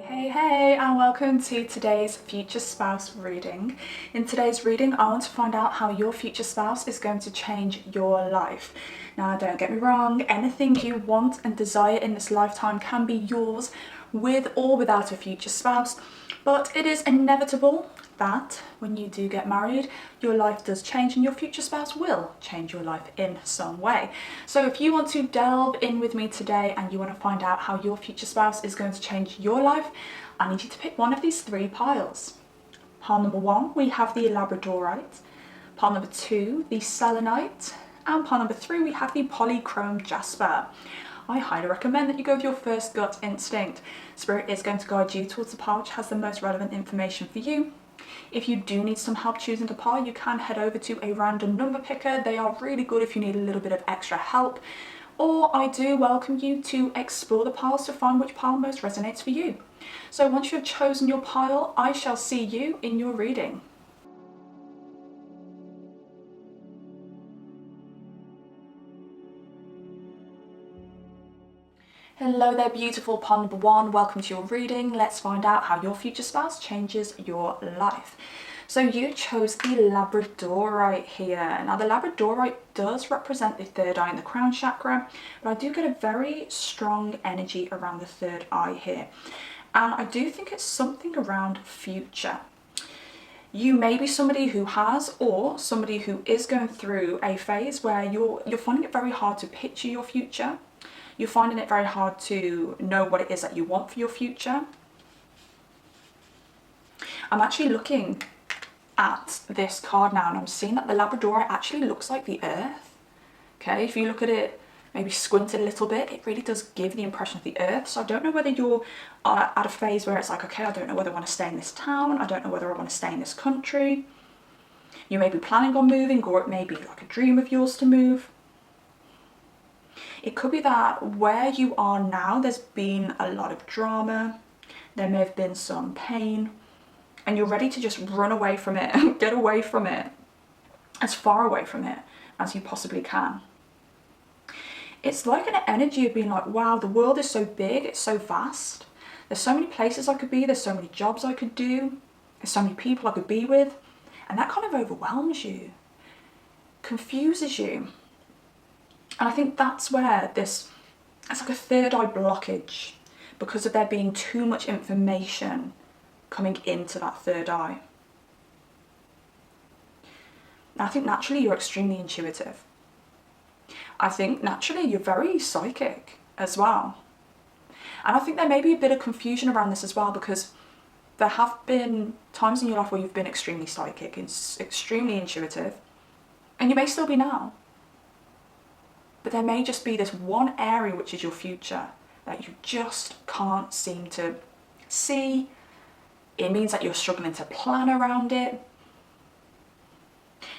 Hey, and welcome to today's future spouse reading. In today's reading, I want to find out how your future spouse is going to change your life. Now, don't get me wrong, anything you want and desire in this lifetime can be yours with or without a future spouse, but it is inevitable that when you do get married, your life does change and your future spouse will change your life in some way. So if you want to delve in with me today and you want to find out how your future spouse is going to change your life, I need you to pick one of these three piles. Pile number 1, we have the Labradorite. Pile number 2, the Selenite. And pile number 3, we have the Polychrome Jasper. I highly recommend that you go with your first gut instinct. Spirit is going to guide you towards the pile which has the most relevant information for you. If you do need some help choosing a pile, you can head over to a random number picker. They are really good if you need a little bit of extra help. Or I do welcome you to explore the piles to find which pile most resonates for you. So once you have chosen your pile, I shall see you in your reading. Hello there, beautiful pile number 1. Welcome to your reading. Let's find out how your future spouse changes your life. So you chose the Labradorite here. Now the Labradorite does represent the third eye in the crown chakra, but I do get a very strong energy around the third eye here. And I do think it's something around future. You may be somebody who has, or somebody who is going through a phase where you're finding it very hard to picture your future. You're finding it very hard to know what it is that you want for your future. I'm actually looking at this card now and I'm seeing that the Labradorite actually looks like the earth. Okay, if you look at it, maybe squint it a little bit, it really does give the impression of the earth. So I don't know whether you're at a phase where it's like, okay, I don't know whether I want to stay in this town, I don't know whether I want to stay in this country. You may be planning on moving, or it may be like a dream of yours to move. It could be that where you are now, there's been a lot of drama, there may have been some pain, and you're ready to just run away from it, get away from it, as far away from it as you possibly can. It's like an energy of being like, wow, the world is so big, it's so vast, there's so many places I could be, there's so many jobs I could do, there's so many people I could be with, and that kind of overwhelms you, confuses you. And I think that's where it's like a third eye blockage because of there being too much information coming into that third eye. Now, I think naturally you're extremely intuitive. I think naturally you're very psychic as well. And I think there may be a bit of confusion around this as well because there have been times in your life where you've been extremely psychic and extremely intuitive, and you may still be now. But there may just be this one area which is your future that you just can't seem to see. It means that you're struggling to plan around it.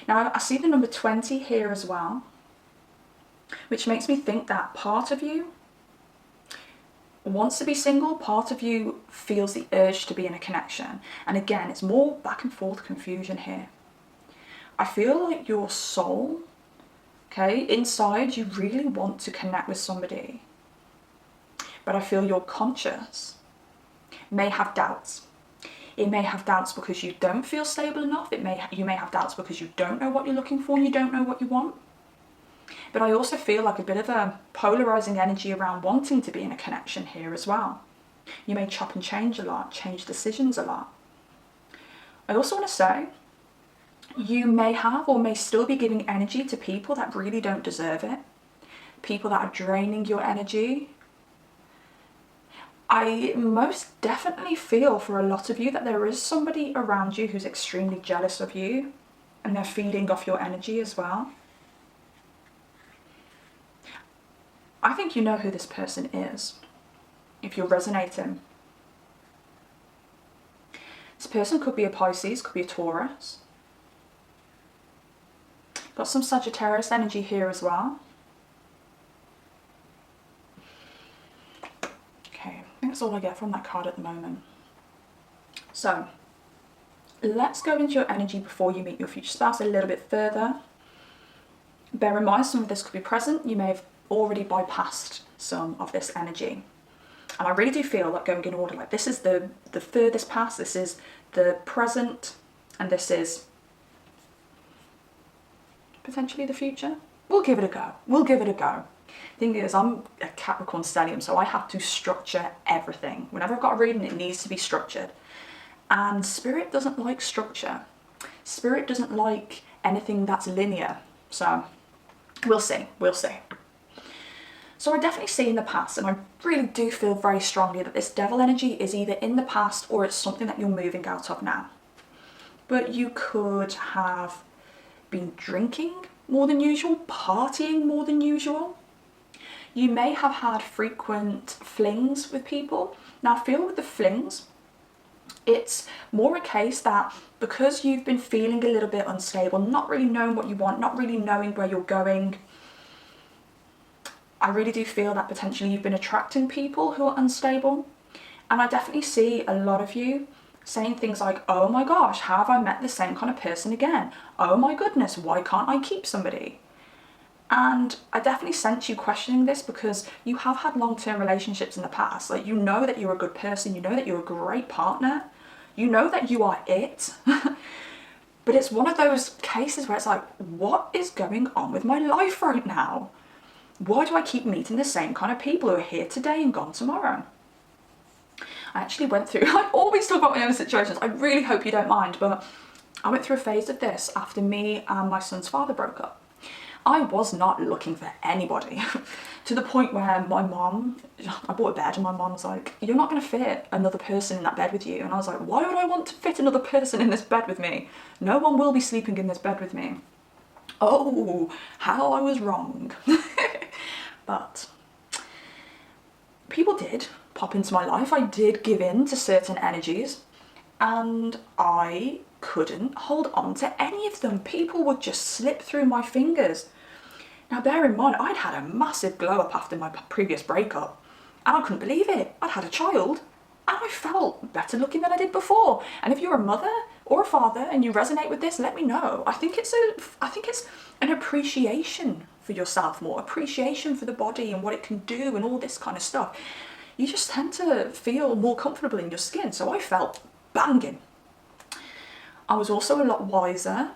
Now, I see the number 20 here as well, which makes me think that part of you wants to be single, part of you feels the urge to be in a connection. And again, it's more back and forth confusion here. I feel like your soul, okay, inside you really want to connect with somebody, but I feel your conscious may have doubts. It may have doubts because you don't feel stable enough. You may have doubts because you don't know what you're looking for and you don't know what you want. But I also feel like a bit of a polarizing energy around wanting to be in a connection here as well. You may chop and change a lot, change decisions a lot. I also want to say, you may have or may still be giving energy to people that really don't deserve it. People that are draining your energy. I most definitely feel for a lot of you that there is somebody around you who's extremely jealous of you and they're feeding off your energy as well. I think you know who this person is if you're resonating. This person could be a Pisces, could be a Taurus. Got some Sagittarius energy here as well. Okay, I think that's all I get from that card at the moment. So, let's go into your energy before you meet your future spouse a little bit further. Bear in mind, some of this could be present. You may have already bypassed some of this energy. And I really do feel like going in order, like this is the furthest past, this is the present, and this is potentially the future. We'll give it a go. We'll give it a go. Thing is, I'm a Capricorn stellium, so I have to structure everything. Whenever I've got a reading, it needs to be structured. And Spirit doesn't like structure. Spirit doesn't like anything that's linear. So we'll see, we'll see. So I definitely see in the past, and I really do feel very strongly that this devil energy is either in the past or it's something that you're moving out of now. But you could have been drinking more than usual, partying more than usual. You may have had frequent flings with people. Now I feel with the flings, it's more a case that because you've been feeling a little bit unstable, not really knowing what you want, not really knowing where you're going, I really do feel that potentially you've been attracting people who are unstable. And I definitely see a lot of you saying things like, oh my gosh, how have I met the same kind of person again? Oh my goodness, why can't I keep somebody? And I definitely sense you questioning this because you have had long-term relationships in the past. Like, you know that you're a good person, you know that you're a great partner, you know that you are it. But it's one of those cases where it's like, what is going on with my life right now? Why do I keep meeting the same kind of people who are here today and gone tomorrow? I actually went through, I always talk about my own situations, I really hope you don't mind, but I went through a phase of this after me and my son's father broke up. I was not looking for anybody to the point where my mom, I bought a bed and my mom was like, you're not going to fit another person in that bed with you. And I was like, why would I want to fit another person in this bed with me? No one will be sleeping in this bed with me. Oh, how I was wrong. But people did pop into my life. I did give in to certain energies and I couldn't hold on to any of them. People would just slip through my fingers. Now bear in mind, I'd had a massive glow up after my previous breakup and I couldn't believe it. I'd had a child and I felt better looking than I did before. And if you're a mother or a father and you resonate with this, let me know. I think it's an appreciation for yourself more, appreciation for the body and what it can do and all this kind of stuff. You just tend to feel more comfortable in your skin. So I felt banging. I was also a lot wiser,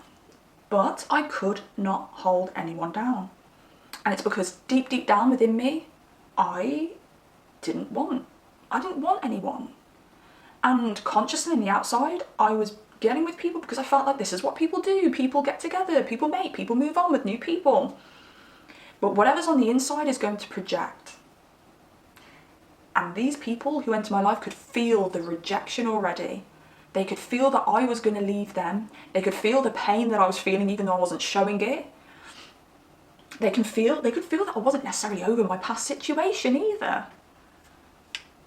but I could not hold anyone down. And it's because deep, deep down within me, I didn't want anyone. And consciously on the outside, I was getting with people because I felt like this is what people do. People get together, people mate, people move on with new people. But whatever's on the inside is going to project. And these people who enter my life could feel the rejection already. They could feel that I was going to leave them. They could feel the pain that I was feeling even though I wasn't showing it. They could feel that I wasn't necessarily over my past situation either.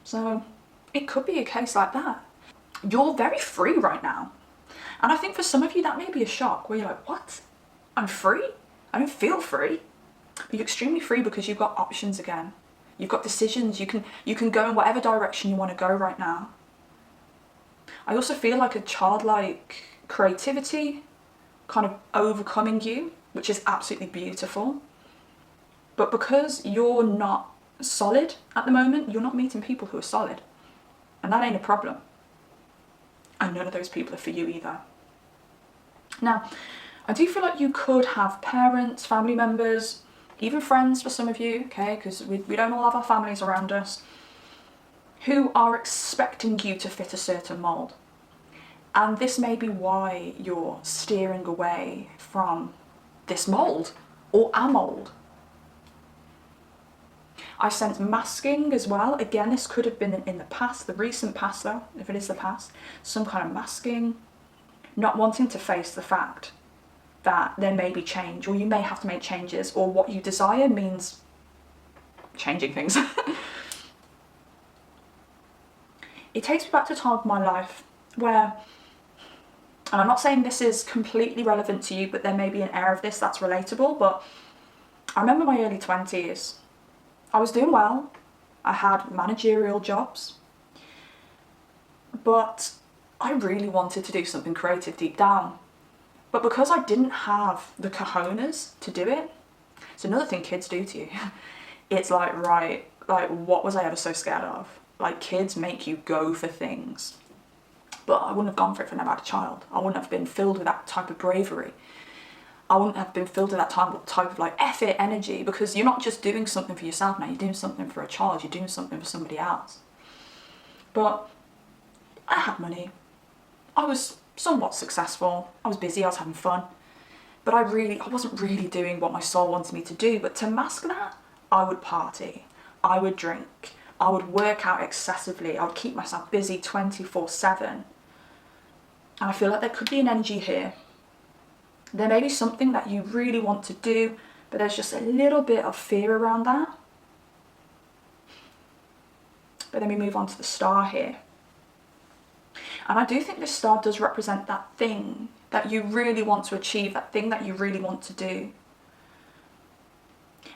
So it could be a case like that. You're very free right now. And I think for some of you that may be a shock where you're like, what? I'm free? I don't feel free. But you're extremely free because you've got options again. You've got decisions. You can go in whatever direction you want to go right now. I also feel like a childlike creativity kind of overcoming you, which is absolutely beautiful. But because you're not solid at the moment, you're not meeting people who are solid. And that ain't a problem. And none of those people are for you either. Now, I do feel like you could have parents, family members, even friends for some of you, okay, because we don't all have our families around us, who are expecting you to fit a certain mould. And this may be why you're steering away from this mould or a mould. I sense masking as well. Again, this could have been in the past, the recent past though, if it is the past, some kind of masking, not wanting to face the fact that there may be change or you may have to make changes, or what you desire means changing things. It takes me back to a time of my life where, and I'm not saying this is completely relevant to you, but there may be an air of this that's relatable, but I remember my early 20s. I was doing well. I had managerial jobs, but I really wanted to do something creative deep down. But because I didn't have the cojones to do it, it's another thing kids do to you. It's like, right, like what was I ever so scared of? like kids make you go for things. But I wouldn't have gone for it if I never had a child. I wouldn't have been filled with that type of bravery. I wouldn't have been filled with that type of like effort, energy, because you're not just doing something for yourself now, you're doing something for a child, you're doing something for somebody else. But I had money. I was somewhat successful. I was busy, I was having fun. But I wasn't really doing what my soul wanted me to do. But to mask that, I would party, I would drink, I would work out excessively, I would keep myself busy 24/7. And I feel like there could be an energy here. There may be something that you really want to do, but there's just a little bit of fear around that. But then we move on to the star here. And I do think this star does represent that thing that you really want to achieve, that thing that you really want to do.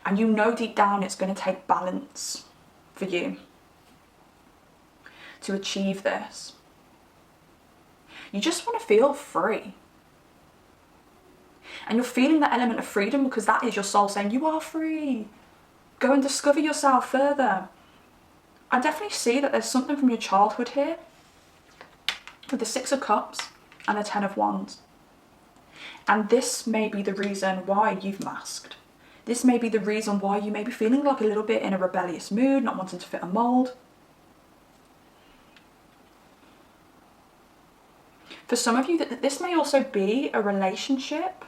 And you know deep down it's going to take balance for you to achieve this. You just want to feel free. And you're feeling that element of freedom because that is your soul saying you are free. Go and discover yourself further. I definitely see that there's something from your childhood here with the 6 of Cups and the 10 of Wands. And this may be the reason why you've masked. This may be the reason why you may be feeling like a little bit in a rebellious mood, not wanting to fit a mould. For some of you, this may also be a relationship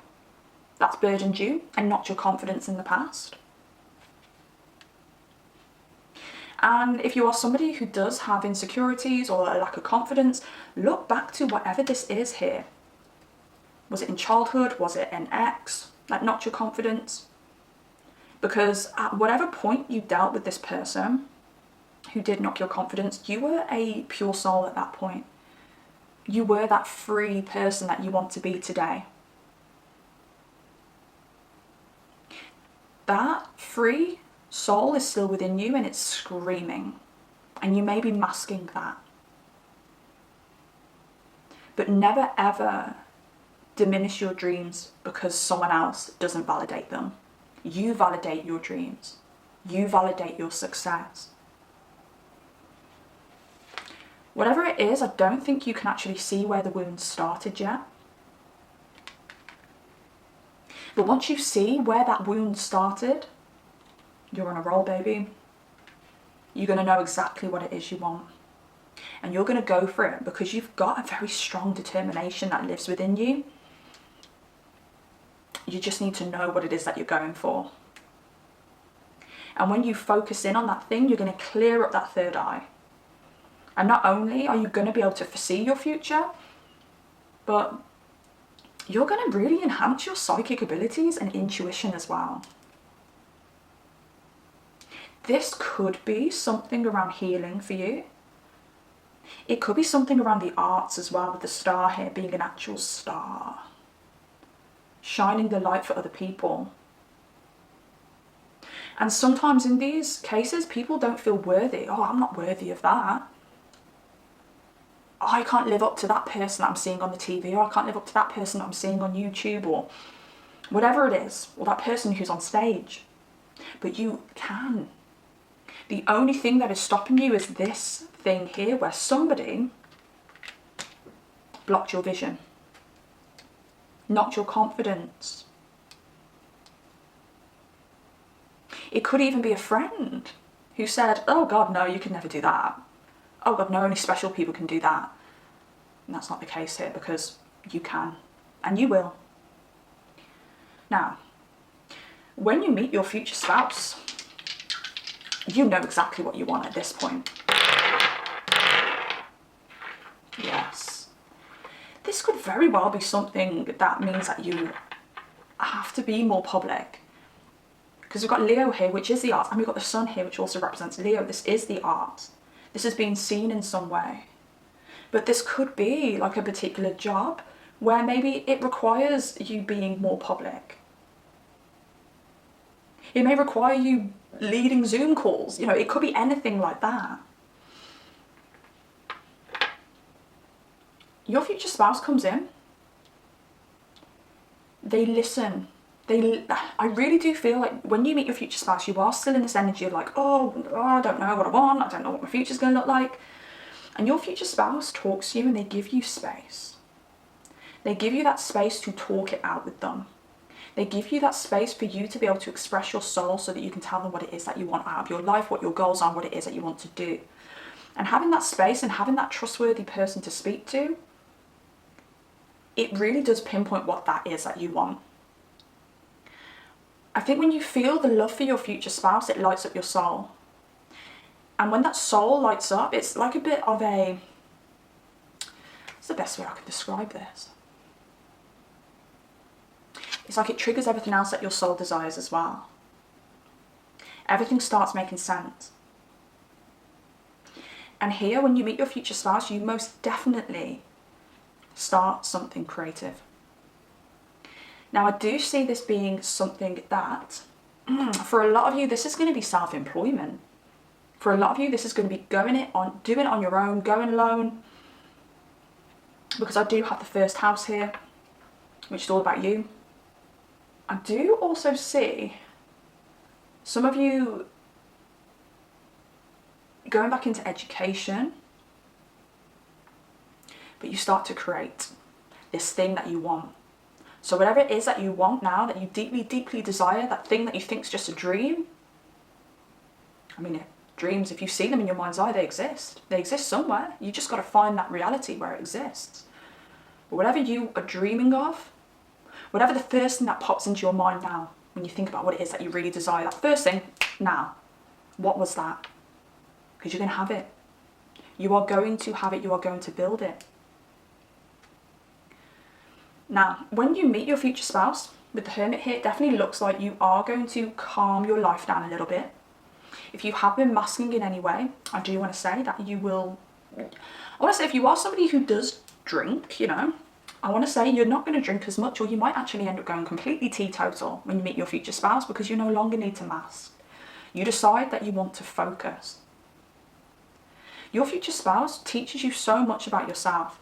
that's burdened you and knocked your confidence in the past. And if you are somebody who does have insecurities or a lack of confidence, look back to whatever this is here. Was it in childhood? Was it an ex that knocked your confidence? Because at whatever point you dealt with this person who did knock your confidence, you were a pure soul at that point. You were that free person that you want to be today. That free soul is still within you and it's screaming. And you may be masking that. But never ever diminish your dreams because someone else doesn't validate them. You validate your dreams. You validate your success. Whatever it is, I don't think you can actually see where the wound started yet. But once you see where that wound started, you're on a roll, baby. You're going to know exactly what it is you want. And you're going to go for it because you've got a very strong determination that lives within you. You just need to know what it is that you're going for. And when you focus in on that thing, you're going to clear up that third eye. And not only are you going to be able to foresee your future, but you're going to really enhance your psychic abilities and intuition as well. This could be something around healing for you. It could be something around the arts as well, with the star here being an actual star. Shining the light for other people. And sometimes in these cases, people don't feel worthy. Oh, I'm not worthy of that. I can't live up to that person that I'm seeing on the TV, or I can't live up to that person that I'm seeing on YouTube, or whatever it is, or that person who's on stage. But you can. The only thing that is stopping you is this thing here where somebody blocked your vision, knocked your confidence. It could even be a friend who said, oh God, no, you could never do that. Oh God, no, only special people can do that. And that's not the case here, because you can, and you will. Now, when you meet your future spouse, you know exactly what you want at this point. Yes. This could very well be something that means that you have to be more public. Because we've got Leo here, which is the art, and we've got the Sun here, which also represents Leo. This is the art. This is being seen in some way. But this could be like a particular job where maybe it requires you being more public. It may require you leading Zoom calls. You know, it could be anything like that. Your future spouse comes in. They listen I really do feel like when you meet your future spouse, you are still in this energy of like, oh, I don't know what I want, I don't know what my future's going to look like. And your future spouse talks to you and they give you space. They give you that space to talk it out with them. They give you that space for you to be able to express your soul so that you can tell them what it is that you want out of your life, what your goals are, what it is that you want to do. And having that space and having that trustworthy person to speak to, it really does pinpoint what that is that you want. I think when you feel the love for your future spouse, it lights up your soul. And when that soul lights up, it's like a bit of a... What's the best way I can describe this? It's like it triggers everything else that your soul desires as well. Everything starts making sense. And here, when you meet your future spouse, you most definitely start something creative. Now, I do see this being something that, for a lot of you, this is going to be self-employment. For a lot of you, this is going to be doing it on your own, going alone. Because I do have the first house here, which is all about you. I do also see some of you going back into education, but you start to create this thing that you want. So whatever it is that you want now, that you deeply, deeply desire, that thing that you think is just a dream. I mean, dreams, if you see them in your mind's eye, they exist. They exist somewhere. You just got to find that reality where it exists. But whatever you are dreaming of, whatever the first thing that pops into your mind now, when you think about what it is that you really desire, that first thing, now, what was that? Because you're going to have it. You are going to have it. You are going to build it. Now, when you meet your future spouse, with the Hermit here, it definitely looks like you are going to calm your life down a little bit. If you have been masking in any way, I do want to say that you will... I want to say if you are somebody who does drink, you know, I want to say you're not going to drink as much, or you might actually end up going completely teetotal when you meet your future spouse, because you no longer need to mask. You decide that you want to focus. Your future spouse teaches you so much about yourself.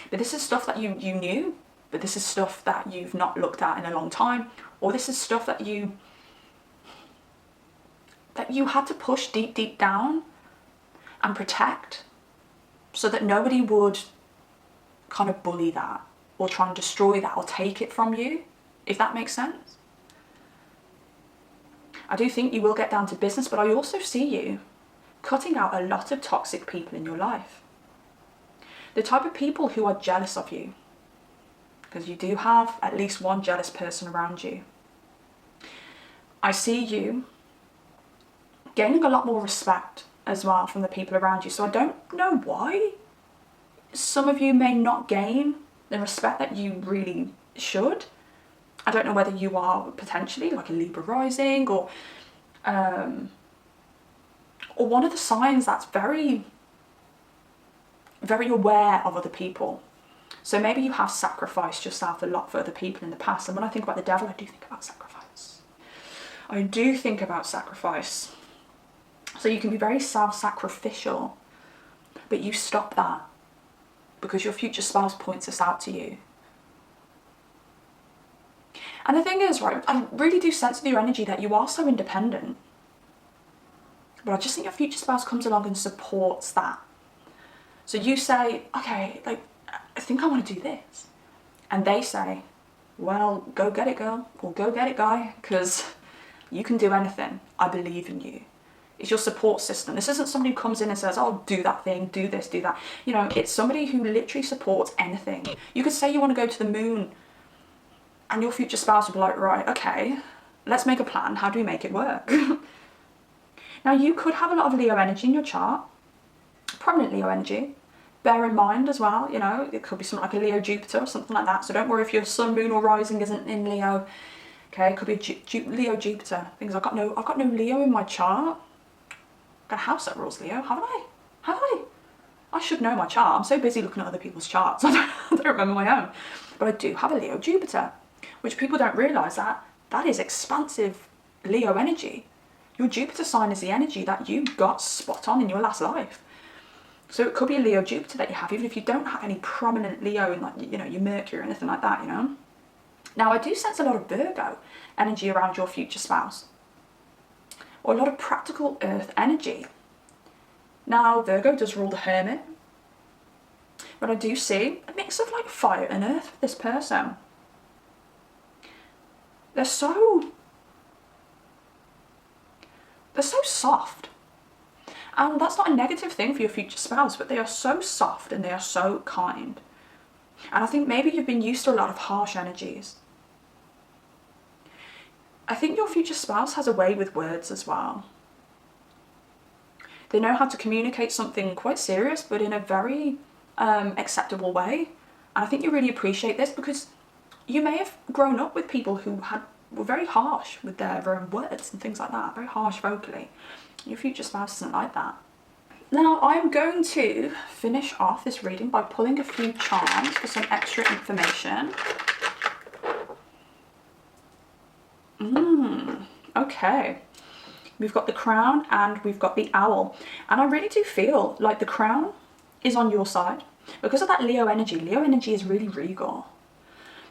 But this is stuff that you knew, but this is stuff that you've not looked at in a long time, or this is stuff that you had to push deep, deep down and protect so that nobody would kind of bully that or try and destroy that or take it from you, if that makes sense. I do think you will get down to business, but I also see you cutting out a lot of toxic people in your life. The type of people who are jealous of you, because you do have at least one jealous person around you. I see you gaining a lot more respect as well from the people around you. So I don't know why some of you may not gain the respect that you really should. I don't know whether you are potentially like a Libra rising or one of the signs that's very, very aware of other people. So maybe you have sacrificed yourself a lot for other people in the past. And when I think about the devil, I do think about sacrifice. I do think about sacrifice. So you can be very self-sacrificial, but you stop that because your future spouse points this out to you. And the thing is, right, I really do sense with your energy that you are so independent. But I just think your future spouse comes along and supports that. So you say, okay, like, I think I want to do this. And they say, well, go get it, girl, or go get it, guy, because you can do anything. I believe in you. It's your support system. This isn't somebody who comes in and says, oh, do that thing, do this, do that. You know, it's somebody who literally supports anything. You could say you want to go to the moon and your future spouse will be like, right, okay, let's make a plan. How do we make it work? Now, you could have a lot of Leo energy in your chart, prominent Leo energy. Bear in mind as well, you know, it could be something like a Leo Jupiter or something like that. So don't worry if your sun, moon or rising isn't in Leo. Okay, it could be Leo Jupiter. Things I've got no Leo in my chart. Got a house that rules Leo, haven't I? Have I? I should know my chart. I'm so busy looking at other people's charts. I don't remember my own. But I do have a Leo Jupiter, which people don't realise that is expansive Leo energy. Your Jupiter sign is the energy that you got spot on in your last life. So it could be a Leo Jupiter that you have, even if you don't have any prominent Leo in, like, you know, your Mercury or anything like that, you know. Now, I do sense a lot of Virgo energy around your future spouse, or a lot of practical earth energy. Now, Virgo does rule the Hermit, but I do see a mix of like fire and earth with this person. They're so soft. And that's not a negative thing for your future spouse, but they are so soft and they are so kind. And I think maybe you've been used to a lot of harsh energies. I think your future spouse has a way with words as well. They know how to communicate something quite serious, but in a very acceptable way. And I think you really appreciate this because you may have grown up with people who were very harsh with their own words and things like that, very harsh vocally. Your future spouse isn't like that. Now, I'm going to finish off this reading by pulling a few charms for some extra information. Okay. We've got the crown and we've got the owl. And I really do feel like the crown is on your side. Because of that Leo energy. Leo energy is really regal.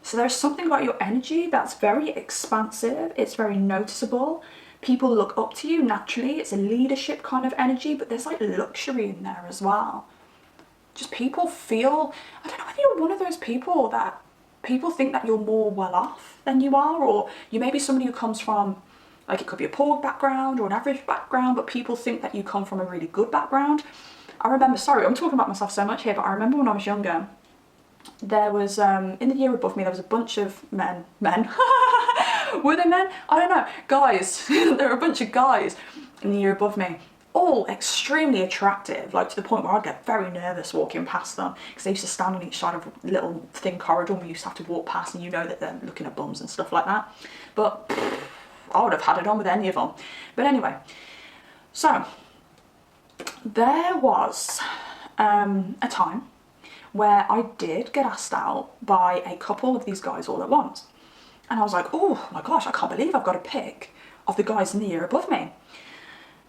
So there's something about your energy that's very expansive. It's very noticeable. People look up to you naturally. It's a leadership kind of energy, but there's like luxury in there as well. Just people feel, I don't know whether you're one of those people that people think that you're more well off than you are, or you may be somebody who comes from, like, it could be a poor background or an average background, but people think that you come from a really good background. I remember, sorry, I'm talking about myself so much here, but I remember when I was younger, there was, in the year above me, there was a bunch of men, were they men? I don't know, guys, there were a bunch of guys in the year above me, all extremely attractive, like to the point where I'd get very nervous walking past them, because they used to stand on each side of a little thin corridor and we used to have to walk past, and you know that they're looking at bums and stuff like that, but I would have had it on with any of them. But anyway, so there was a time where I did get asked out by a couple of these guys all at once. And I was like, oh my gosh, I can't believe I've got a pick of the guys in the year above me.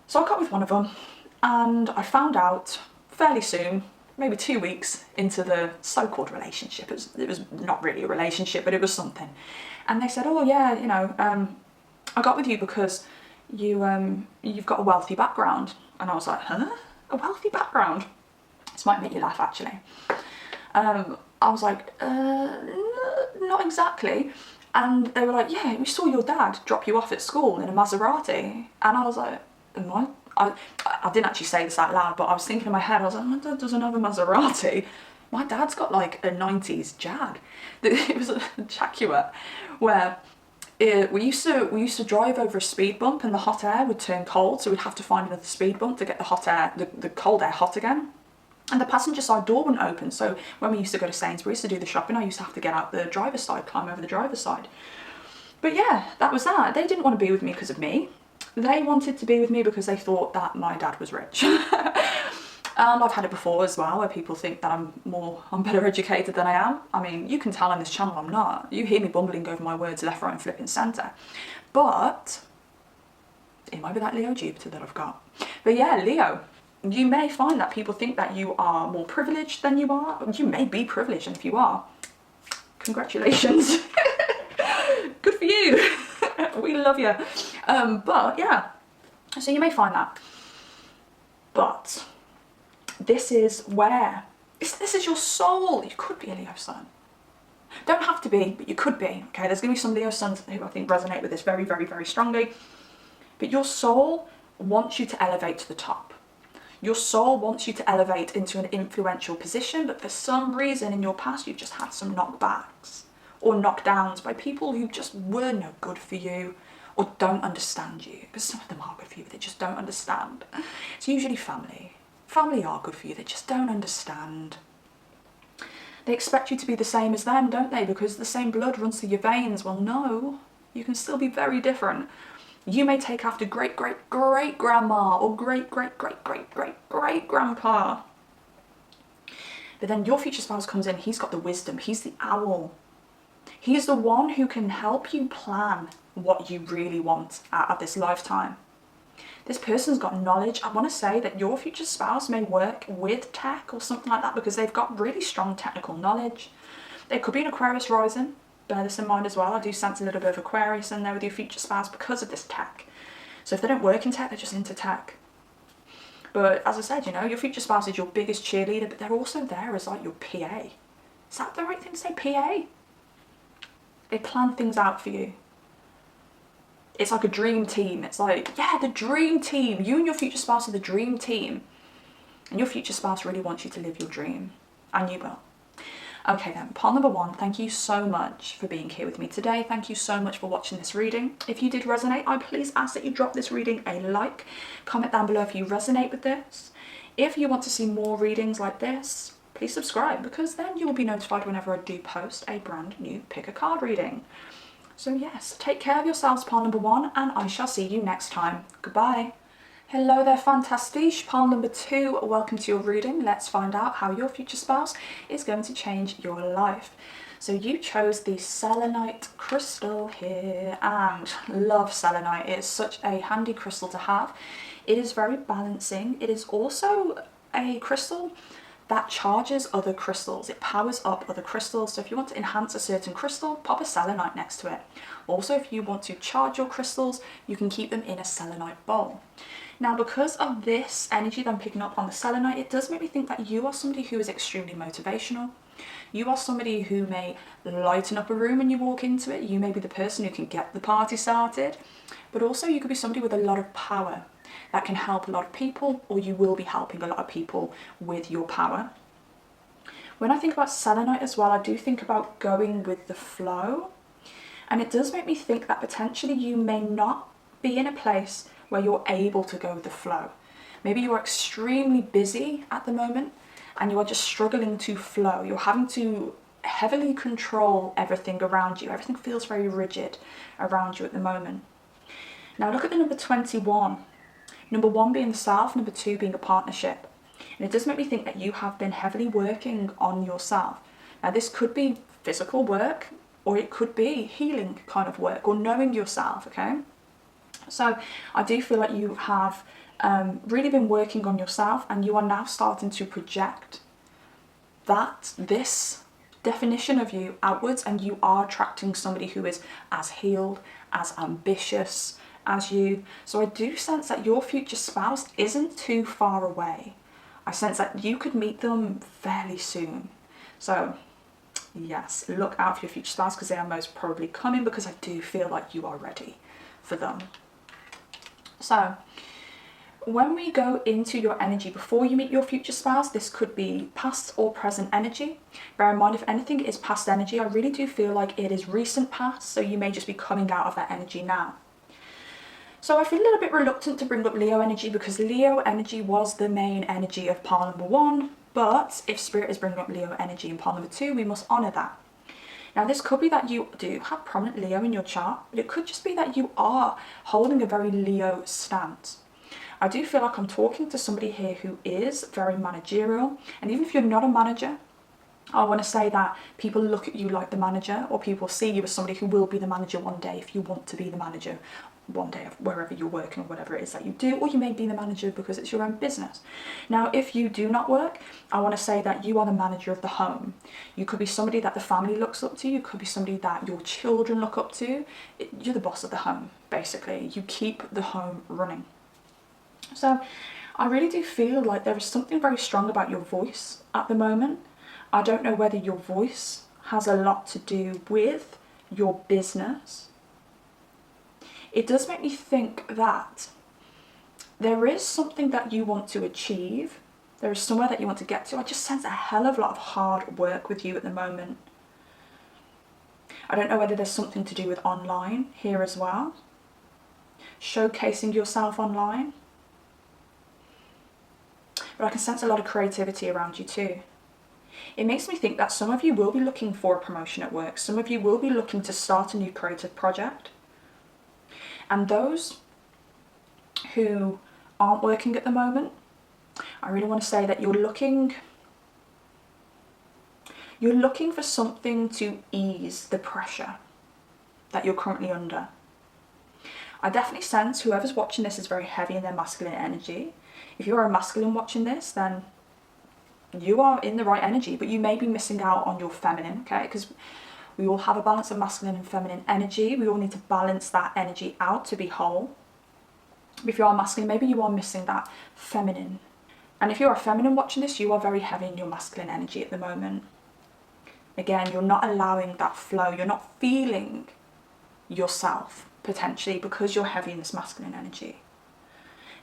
So I got with one of them and I found out fairly soon, maybe 2 weeks into the so-called relationship. It was not really a relationship, but it was something. And they said, oh yeah, you know, I got with you because you've got a wealthy background. And I was like, huh? A wealthy background? This might make you laugh, actually. I was like, not exactly. And they were like, yeah, we saw your dad drop you off at school in a Maserati. And I was like, what? I didn't actually say this out loud, but I was thinking in my head, I was like, my dad doesn't have a Maserati. My dad's got like a 90s Jag. It was a Jaguar where we used to drive over a speed bump and the hot air would turn cold, so we'd have to find another speed bump to get the hot air, the cold air hot again. And the passenger side door wouldn't open, so when we used to go to Sainsbury's to do the shopping, I used to have to get out the driver's side, climb over the driver's side. But yeah, that was that. They didn't want to be with me because of me. They wanted to be with me because they thought that my dad was rich. And I've had it before as well, where people think that I'm better educated than I am. I mean, you can tell on this channel I'm not. You hear me bumbling over my words left, right and flipping centre. But it might be that Leo Jupiter that I've got. But yeah, Leo, you may find that people think that you are more privileged than you are. You may be privileged, and if you are, congratulations. Good for you. We love you. But yeah, so you may find that. But this is where, this is your soul. You could be a Leo sun. Don't have to be, but you could be. Okay, there's going to be some Leo suns who I think resonate with this very, very, very strongly. But your soul wants you to elevate to the top. Your soul wants you to elevate into an influential position, but for some reason in your past you've just had some knockbacks or knockdowns by people who just were no good for you or don't understand you. Because some of them are good for you, but they just don't understand. It's usually family. Family are good for you, they just don't understand. They expect you to be the same as them, don't they? Because the same blood runs through your veins. Well, no, you can still be very different. You may take after great-great-great-grandma or great-great-great-great-great-great-grandpa. But then your future spouse comes in, he's got the wisdom, he's the owl. He's the one who can help you plan what you really want out of this lifetime. This person's got knowledge. I want to say that your future spouse may work with tech or something like that because they've got really strong technical knowledge. They could be an Aquarius rising. bear this in mind as well. I do sense a little bit of Aquarius in there with your future spouse because of this tech. So if they don't work in tech, they're just into tech. But as I said, you know, your future spouse is your biggest cheerleader, but they're also there as like your PA. Is that the right thing to say, PA? They plan things out for you. It's like a dream team. It's like, yeah, the dream team. You and your future spouse are the dream team. And your future spouse really wants you to live your dream. And you will. Okay then, pile number 1, thank you so much for being here with me today. Thank you so much for watching this reading. If you did resonate, I please ask that you drop this reading a like. Comment down below if you resonate with this. If you want to see more readings like this, please subscribe, because then you will be notified whenever I do post a brand new pick a card reading. So yes, take care of yourselves, pile number 1, and I shall see you next time. Goodbye. Hello there, fantastic. Pile number 2, welcome to your reading. Let's find out how your future spouse is going to change your life. So you chose the selenite crystal here, and love selenite. It is such a handy crystal to have. It is very balancing. It is also a crystal that charges other crystals. It powers up other crystals. So if you want to enhance a certain crystal, pop a selenite next to it. Also, if you want to charge your crystals, you can keep them in a selenite bowl. Now, because of this energy that I'm picking up on the selenite, it does make me think that you are somebody who is extremely motivational. You are somebody who may lighten up a room when you walk into it. You may be the person who can get the party started, but also you could be somebody with a lot of power that can help a lot of people, or you will be helping a lot of people with your power. When I think about selenite as well, I do think about going with the flow, and it does make me think that potentially you may not be in a place where you're able to go with the flow. Maybe you are extremely busy at the moment and you are just struggling to flow. You're having to heavily control everything around you. Everything feels very rigid around you at the moment. Now look at the number 21. Number 1 being the self, number 2 being a partnership. And it does make me think that you have been heavily working on yourself. Now this could be physical work, or it could be healing kind of work, or knowing yourself, okay? So I do feel like you have really been working on yourself, and you are now starting to project this definition of you outwards, and you are attracting somebody who is as healed, as ambitious as you. So I do sense that your future spouse isn't too far away. I sense that you could meet them fairly soon. So yes, look out for your future spouse, because they are most probably coming, because I do feel like you are ready for them. So when we go into your energy before you meet your future spouse, this could be past or present energy. Bear in mind, if anything is past energy, I really do feel like it is recent past, so you may just be coming out of that energy now. So I feel a little bit reluctant to bring up Leo energy, because Leo energy was the main energy of pile number 1, but if Spirit is bringing up Leo energy in pile number 2, we must honour that. Now this could be that you do have prominent Leo in your chart, but it could just be that you are holding a very Leo stance. I do feel like I'm talking to somebody here who is very managerial, and even if you're not a manager, I want to say that people look at you like the manager, or people see you as somebody who will be the manager one day if you want to be the manager one day of wherever you're working or whatever it is that you do, or you may be the manager because it's your own business. Now if you do not work, I want to say that you are the manager of the home. You could be somebody that the family looks up to, you could be somebody that your children look up to. You're the boss of the home, basically. You keep the home running. So I really do feel like there is something very strong about your voice at the moment. I don't know whether your voice has a lot to do with your business. It does make me think that there is something that you want to achieve. There is somewhere that you want to get to. I just sense a hell of a lot of hard work with you at the moment. I don't know whether there's something to do with online here as well. Showcasing yourself online. But I can sense a lot of creativity around you too. It makes me think that some of you will be looking for a promotion at work. Some of you will be looking to start a new creative project. And those who aren't working at the moment, I really want to say that you're looking for something to ease the pressure that you're currently under. I definitely sense whoever's watching this is very heavy in their masculine energy. If you're a masculine watching this, then you are in the right energy, but you may be missing out on your feminine, okay? Because We all have a balance of masculine and feminine energy. We all need to balance that energy out to be whole. If you are masculine, maybe you are missing that feminine. And if you're a feminine watching this, you are very heavy in your masculine energy at the moment. Again, you're not allowing that flow. You're not feeling yourself, potentially, because you're heavy in this masculine energy.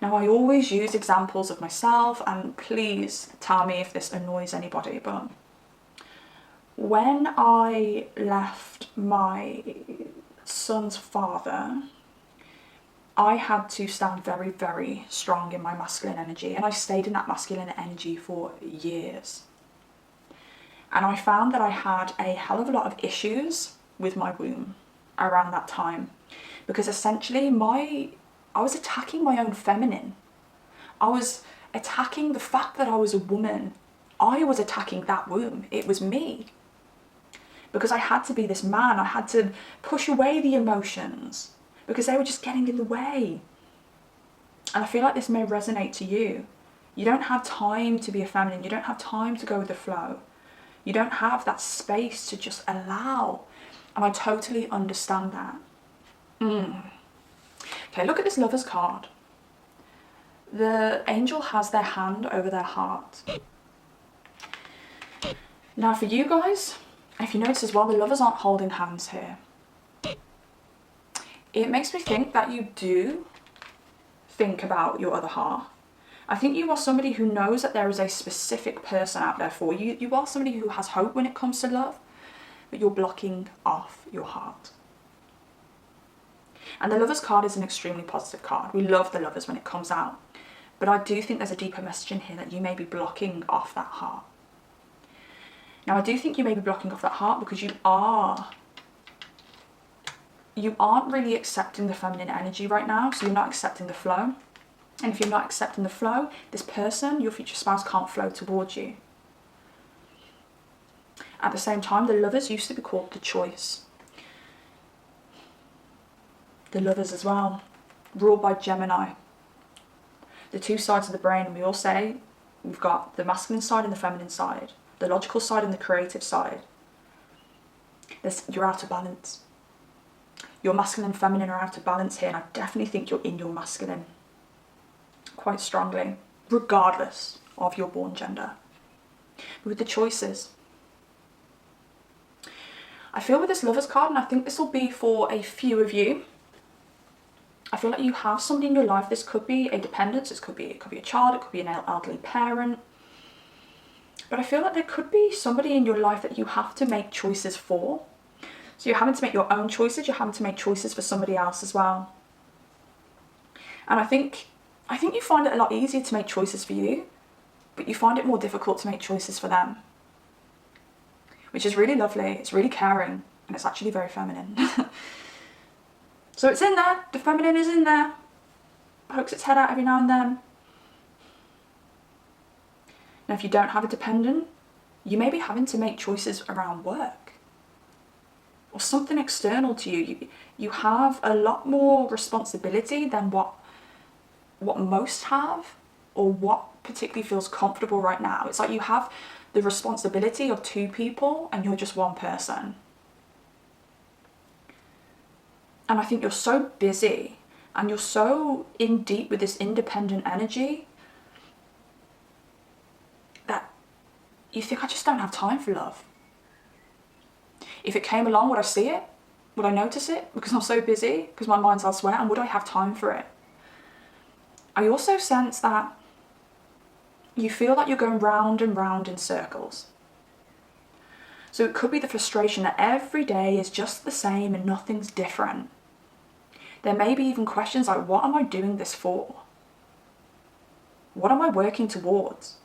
Now, I always use examples of myself, and please tell me if this annoys anybody, but when I left my son's father, I had to stand very, very strong in my masculine energy, and I stayed in that masculine energy for years. And I found that I had a hell of a lot of issues with my womb around that time, because essentially I was attacking my own feminine. I was attacking the fact that I was a woman. I was attacking that womb. It was me. Because I had to be this man. I had to push away the emotions because they were just getting in the way. And I feel like this may resonate to you. You don't have time to be a feminine. You don't have time to go with the flow. You don't have that space to just allow. And I totally understand that. Okay, look at this Lover's card. The angel has their hand over their heart. Now for you guys, if you notice as well, the Lovers aren't holding hands here. It makes me think that you do think about your other half. I think you are somebody who knows that there is a specific person out there for you. You are somebody who has hope when it comes to love, but you're blocking off your heart. And the Lovers card is an extremely positive card. We love the Lovers when it comes out. But I do think there's a deeper message in here that you may be blocking off that heart. Now, I do think you may be blocking off that heart because you aren't really accepting the feminine energy right now. So you're not accepting the flow. And if you're not accepting the flow, this person, your future spouse, can't flow towards you. At the same time, the Lovers used to be called the choice. The Lovers as well, ruled by Gemini. The two sides of the brain, and we all say we've got the masculine side and the feminine side, the logical side and the creative side. You're out of balance. Your masculine and feminine are out of balance here, and I definitely think you're in your masculine quite strongly, regardless of your born gender. But with the choices, I feel with this Lovers card, and I think this will be for a few of you, I feel like you have somebody in your life. This could be a dependence, it could be a child, it could be an elderly parent. But I feel like there could be somebody in your life that you have to make choices for. So you're having to make your own choices, you're having to make choices for somebody else as well. And I think you find it a lot easier to make choices for you, but you find it more difficult to make choices for them. Which is really lovely, it's really caring, and it's actually very feminine. So it's in there, the feminine is in there. Pokes its head out every now and then. Now if you don't have a dependent, you may be having to make choices around work. Or something external to you. You have a lot more responsibility than what most have, or what particularly feels comfortable right now. It's like you have the responsibility of two people and you're just one person. And I think you're so busy and you're so in deep with this independent energy that you think, I just don't have time for love. If it came along, would I see it? Would I notice it? Because I'm so busy, because my mind's elsewhere, and would I have time for it? I also sense that you feel like you're going round and round in circles. So it could be the frustration that every day is just the same and nothing's different. There may be even questions like, what am I doing this for? What am I working towards?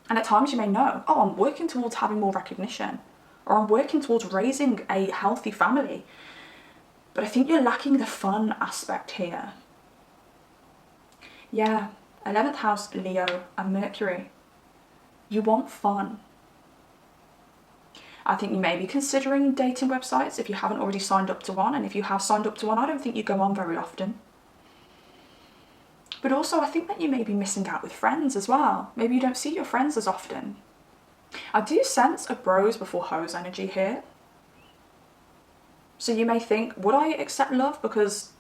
And at times you may know, oh, I'm working towards having more recognition, or I'm working towards raising a healthy family. But I think you're lacking the fun aspect here. Yeah, 11th house, Leo and Mercury. You want fun. I think you may be considering dating websites if you haven't already signed up to one. And if you have signed up to one, I don't think you go on very often. But also I think that you may be missing out with friends as well. Maybe you don't see your friends as often. I do sense a bros before hoes energy here. So you may think, would I accept love? Because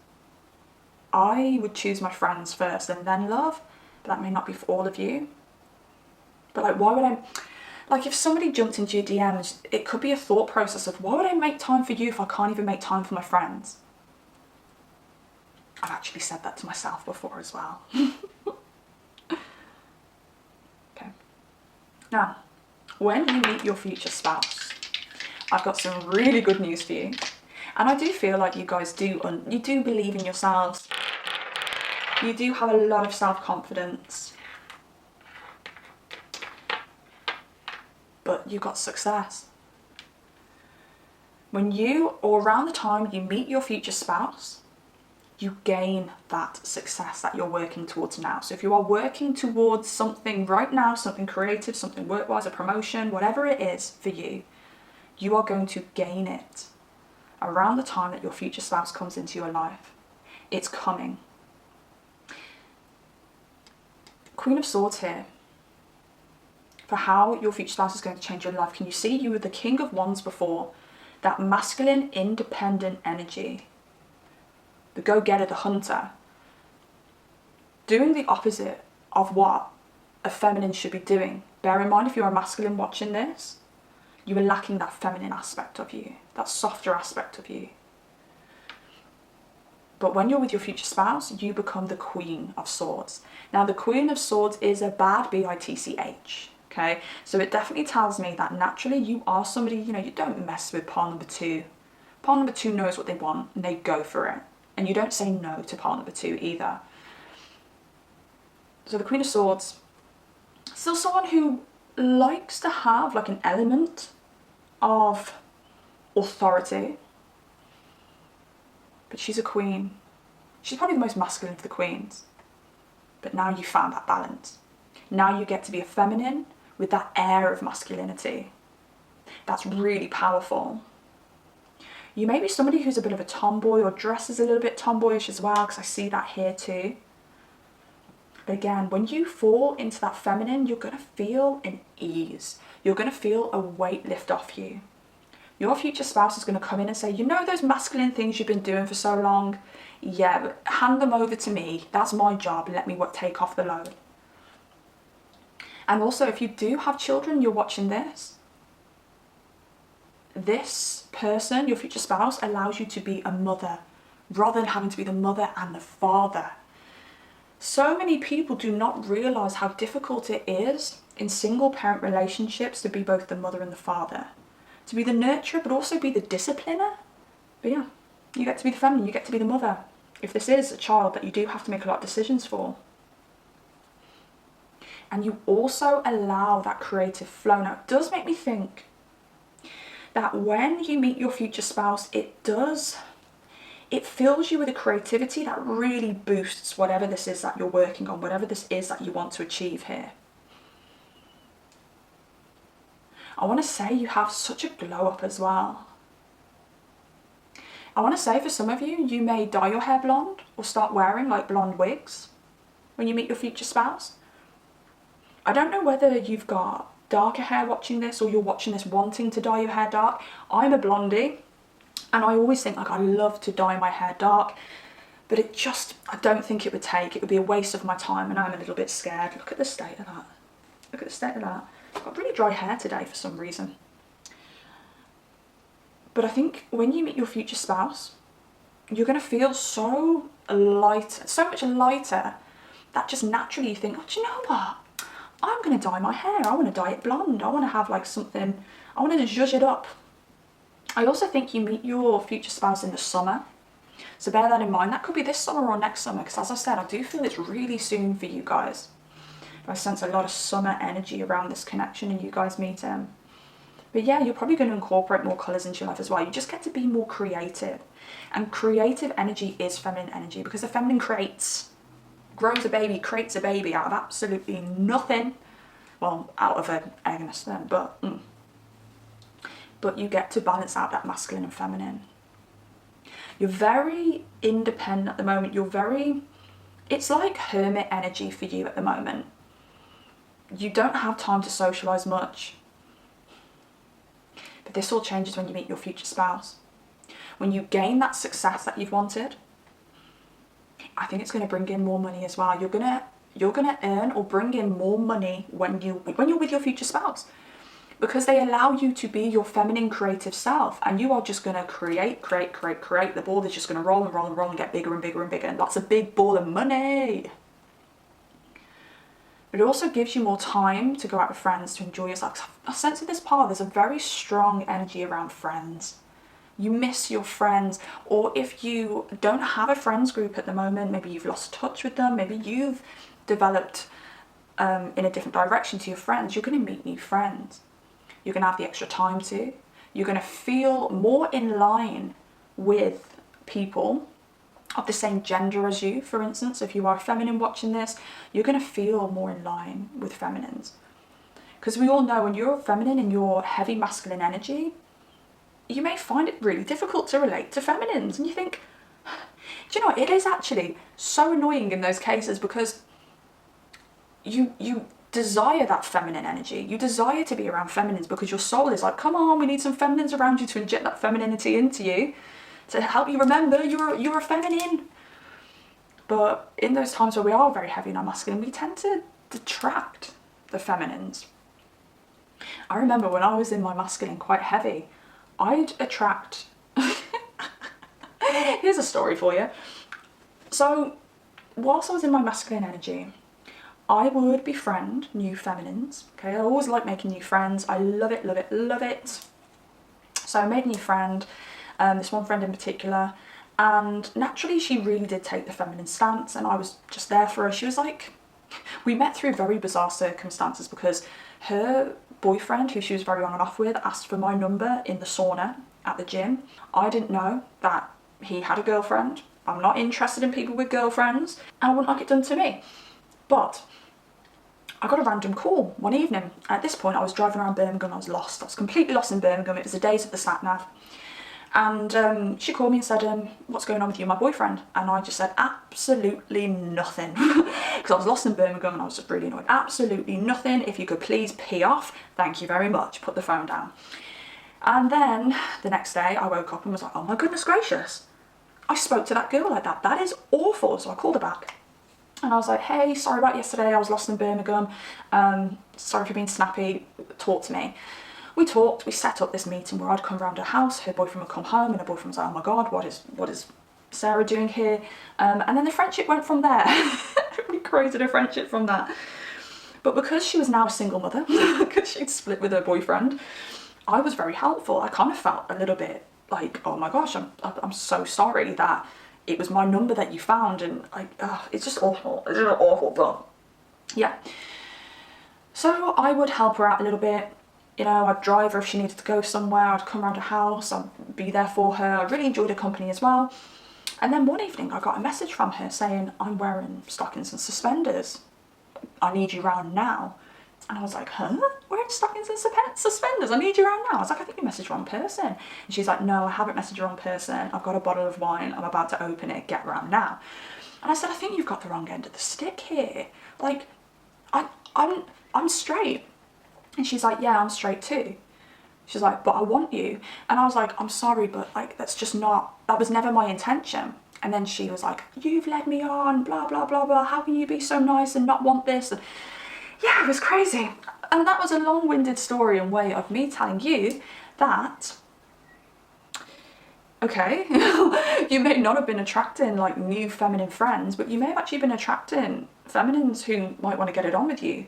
I would choose my friends first and then love, but that may not be for all of you. But like, why would I, like if somebody jumped into your DMs, it could be a thought process of, why would I make time for you if I can't even make time for my friends? I've actually said that to myself before as well. Okay. Now, when you meet your future spouse, I've got some really good news for you. And I do feel like you guys you do believe in yourselves. You do have a lot of self-confidence. But you got success. When you, or around the time you meet your future spouse, you gain that success that you're working towards now. So if you are working towards something right now, something creative, something work-wise, a promotion, whatever it is for you, you are going to gain it around the time that your future spouse comes into your life. It's coming. Queen of Swords here. For how your future spouse is going to change your life. Can you see you were the King of Wands before? That masculine, independent energy. The go-getter, the hunter. Doing the opposite of what a feminine should be doing. Bear in mind, if you're a masculine watching this, you are lacking that feminine aspect of you, that softer aspect of you. But when you're with your future spouse, you become the Queen of Swords. Now, the Queen of Swords is a bad bitch, okay? So it definitely tells me that naturally you are somebody, you know, you don't mess with pawn number two. Pawn number two knows what they want and they go for it. And you don't say no to pawn number two either. So the Queen of Swords, still someone who likes to have like an element of authority, but she's a queen. She's probably the most masculine of the queens. But now you found that balance. Now you get to be a feminine with that air of masculinity. That's really powerful. You may be somebody who's a bit of a tomboy or dresses a little bit tomboyish as well, because I see that here too. But again, when you fall into that feminine, you're going to feel an ease. You're going to feel a weight lift off you. Your future spouse is going to come in and say, you know those masculine things you've been doing for so long? Yeah, but hand them over to me. That's my job. Let me take off the load. And also, if you do have children, you're watching this. This person, your future spouse, allows you to be a mother rather than having to be the mother and the father. So many people do not realise how difficult it is in single parent relationships to be both the mother and the father. To be the nurturer, but also be the discipliner. But yeah, you get to be the feminine, you get to be the mother. If this is a child that you do have to make a lot of decisions for. And you also allow that creative flow. Now, it does make me think that when you meet your future spouse, it fills you with a creativity that really boosts whatever this is that you're working on, whatever this is that you want to achieve here. I want to say you have such a glow up as well. I want to say for some of you, you may dye your hair blonde or start wearing like blonde wigs when you meet your future spouse. I don't know whether you've got darker hair watching this or you're watching this wanting to dye your hair dark. I'm a blondie and I always think like I love to dye my hair dark, but I don't think it would take. It would be a waste of my time and I'm a little bit scared. Look at the state of that. Look at the state of that. I've got really dry hair today for some reason. But I think when you meet your future spouse, you're going to feel so light, so much lighter, that just naturally you think, oh, do you know what? I'm going to dye my hair. I want to dye it blonde. I want to have like something, I want to zhuzh it up. I also think you meet your future spouse in the summer. So bear that in mind. That could be this summer or next summer, because as I said, I do feel it's really soon for you guys. I sense a lot of summer energy around this connection and you guys meet him. But yeah, you're probably going to incorporate more colours into your life as well. You just get to be more creative. And creative energy is feminine energy, because the feminine grows a baby, creates a baby out of absolutely nothing. Well, out of an egg and a sperm, but you get to balance out that masculine and feminine. You're very independent at the moment. It's like hermit energy for you at the moment. You don't have time to socialise much. But this all changes when you meet your future spouse. When you gain that success that you've wanted, I think it's going to bring in more money as well. You're gonna earn or bring in more money when you're with your future spouse, because they allow you to be your feminine creative self, and you are just going to create. The ball is just going to roll and roll and roll and get bigger and bigger and bigger, and that's a big ball of money. But it also gives you more time to go out with friends, to enjoy yourself. I sense in this part there's a very strong energy around friends. You miss your friends, or if you don't have a friends group at the moment, maybe you've lost touch with them, maybe you've developed in a different direction to your friends, you're going to meet new friends. You're going to have the extra time to. You're going to feel more in line with people of the same gender as you, for instance. If you are feminine watching this, you're going to feel more in line with feminines. Because we all know when you're feminine and you're heavy masculine energy, you may find it really difficult to relate to feminines. And you think, do you know what? It is actually so annoying in those cases, because you desire that feminine energy. You desire to be around feminines because your soul is like, come on, we need some feminines around you to inject that femininity into you, to help you remember you're a feminine. But in those times where we are very heavy and masculine, we tend to detract the feminines. I remember when I was in my masculine quite heavy, I'd attract... Here's a story for you. So whilst I was in my masculine energy, I would befriend new feminines. Okay, I always like making new friends. I love it, love it, love it. So I made a new friend, this one friend in particular, and naturally she really did take the feminine stance, and I was just there for her. She was like, we met through very bizarre circumstances, because her boyfriend, who she was very on and off with, asked for my number in the sauna at the gym. I didn't know that he had a girlfriend. I'm not interested in people with girlfriends, and I wouldn't like it done to me. But I got a random call one evening. At this point, I was driving around Birmingham. I was lost. I was completely lost in Birmingham. It was the days of the sat nav. And she called me and said, what's going on with you and my boyfriend? And I just said, absolutely nothing. Because I was lost in Birmingham and I was just really annoyed. Absolutely nothing. If you could please pee off. Thank you very much. Put the phone down. And then the next day I woke up and was like, oh my goodness gracious. I spoke to that girl like that. That is awful. So I called her back. And I was like, hey, sorry about yesterday. I was lost in Birmingham. Sorry for being snappy. Talk to me. We talked, we set up this meeting where I'd come round her house, her boyfriend would come home, and her boyfriend was like, oh my God, what is Sarah doing here? And then the friendship went from there. We created a friendship from that. But because she was now a single mother, because she'd split with her boyfriend, I was very helpful. I kind of felt a little bit like, oh my gosh, I'm so sorry that it was my number that you found, and like, it's just awful. It's just awful, but yeah. So I would help her out a little bit. You know, I'd drive her if she needed to go somewhere. I'd come around her house. I'd be there for her. I really enjoyed her company as well. And then one evening I got a message from her saying, I'm wearing stockings and suspenders. I need you round now. And I was like, huh? Wearing stockings and suspenders? I need you around now. I was like, I think you messaged the wrong person. And she's like, no, I haven't messaged the wrong person. I've got a bottle of wine. I'm about to open it. Get around now. And I said, I think you've got the wrong end of the stick here. Like, I'm straight. And she's like, yeah, I'm straight too. She's like, but I want you. And I was like, I'm sorry, but like, that was never my intention. And then she was like, you've led me on, blah, blah, blah, blah. How can you be so nice and not want this? And yeah, it was crazy. And that was a long-winded story and way of me telling you that, okay, you may not have been attracting like new feminine friends, but you may have actually been attracting feminines who might want to get it on with you.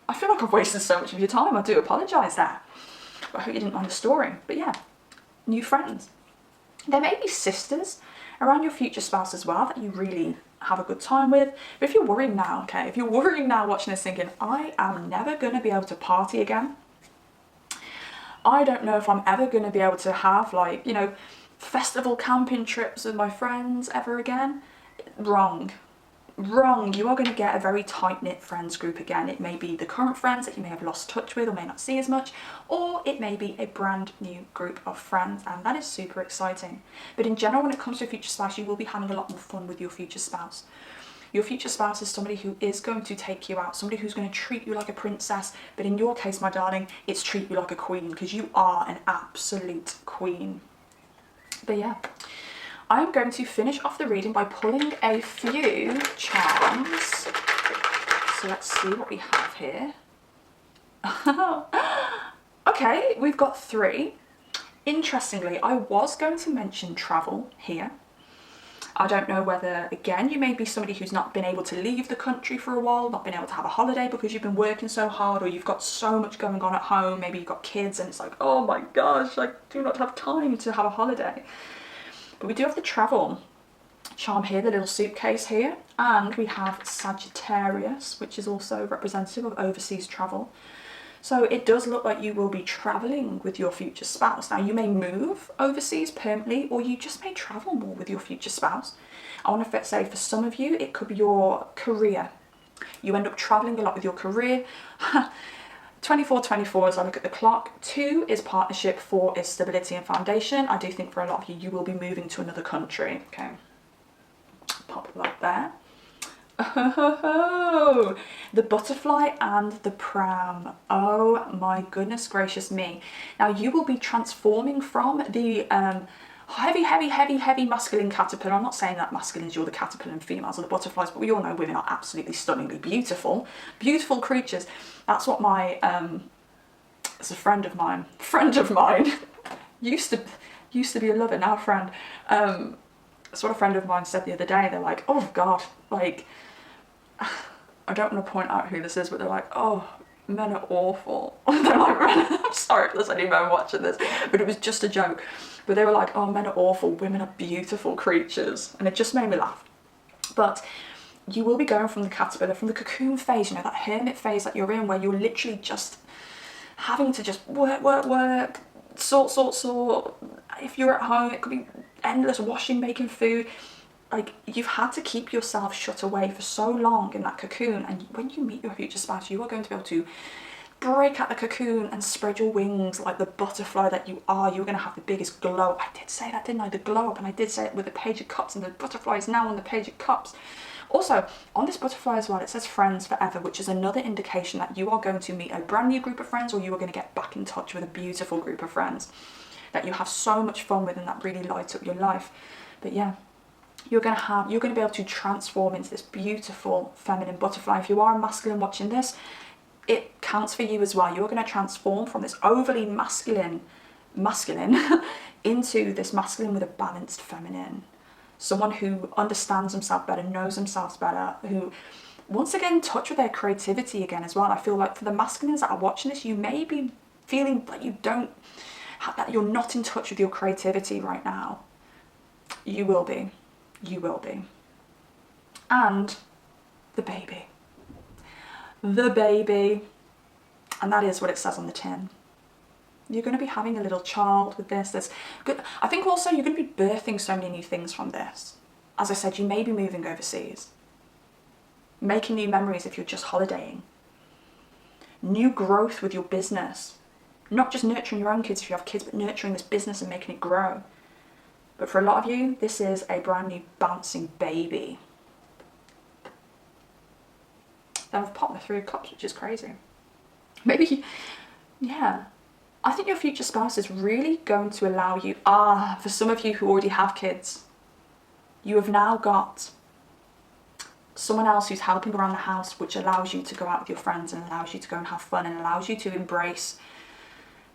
I feel like I've wasted so much of your time. I do apologise there. But I hope you didn't mind the story. But yeah, new friends. There may be sisters around your future spouse as well that you really have a good time with. But if you're worrying now, okay, if you're worrying now watching this thinking, I am never going to be able to party again. I don't know if I'm ever going to be able to have like, you know, festival camping trips with my friends ever again. Wrong. Wrong. You are going to get a very tight-knit friends group again. It may be the current friends that you may have lost touch with or may not see as much, or it may be a brand new group of friends, and that is super exciting. But in general, when it comes to a future spouse, you will be having a lot more fun with your future spouse. Your future spouse is somebody who is going to take you out, somebody who's going to treat you like a princess. But in your case, my darling, it's treat you like a queen, because you are an absolute queen. But yeah, I'm going to finish off the reading by pulling a few charms. So let's see what we have here. Okay, we've got 3. Interestingly, I was going to mention travel here. I don't know whether, again, you may be somebody who's not been able to leave the country for a while, not been able to have a holiday because you've been working so hard, or you've got so much going on at home. Maybe you've got kids and it's like, oh my gosh, I do not have time to have a holiday. But we do have the travel charm here, the little suitcase here, and we have Sagittarius, which is also representative of overseas travel. So it does look like you will be traveling with your future spouse. Now, you may move overseas permanently, or you just may travel more with your future spouse. I want to say for some of you, it could be your career. You end up traveling a lot with your career. 24 as I look at the clock. 2 is partnership, 4 is stability and foundation. I do think for a lot of you, you will be moving to another country. Okay, pop that there. Oh, the butterfly and the pram. Oh my goodness gracious me. Now you will be transforming from the heavy masculine caterpillar. I'm not saying that masculines, you're the caterpillar and females are the butterflies, but we all know women are absolutely stunningly beautiful creatures. That's what my it's a friend of mine used to be a lover, now a friend. That's what a friend of mine said the other day. They're like, oh God, like, I don't want to point out who this is, but they're like, oh, men are awful. They're like, I'm sorry if there's any men watching this, but it was just a joke. But they were like, oh, men are awful, women are beautiful creatures. And it just made me laugh. But you will be going from the caterpillar, from the cocoon phase, you know, that hermit phase that you're in, where you're literally just having to just work, sort. If you're at home, it could be endless washing, making food. Like, you've had to keep yourself shut away for so long in that cocoon, and when you meet your future spouse, you are going to be able to break out the cocoon and spread your wings like the butterfly that you are. You're going to have the biggest glow. I did say that, didn't I? The glow up, and I did say it with the Page of Cups, and the butterfly is now on the Page of Cups. Also, on this butterfly as well, it says friends forever, which is another indication that you are going to meet a brand new group of friends, or you are going to get back in touch with a beautiful group of friends that you have so much fun with and that really light up your life. But yeah, you're going to be able to transform into this beautiful feminine butterfly. If you are a masculine watching this, it counts for you as well. You're going to transform from this overly masculine into this masculine with a balanced feminine. Someone who understands themselves better, knows themselves better, who wants to get in touch with their creativity again as well. I feel like for the masculines that are watching this, you may be feeling like that you're not in touch with your creativity right now. You will be. You will be. And the baby. The baby. And that is what it says on the tin. You're going to be having a little child with this. That's good. I think also you're going to be birthing so many new things from this. As I said, you may be moving overseas. Making new memories if you're just holidaying. New growth with your business. Not just nurturing your own kids if you have kids, but nurturing this business and making it grow. But for a lot of you, this is a brand new bouncing baby. Then I've popped the 3 of Cups, which is crazy. Maybe, yeah. I think your future spouse is really going to allow you, for some of you who already have kids, you have now got someone else who's helping around the house, which allows you to go out with your friends and allows you to go and have fun and allows you to embrace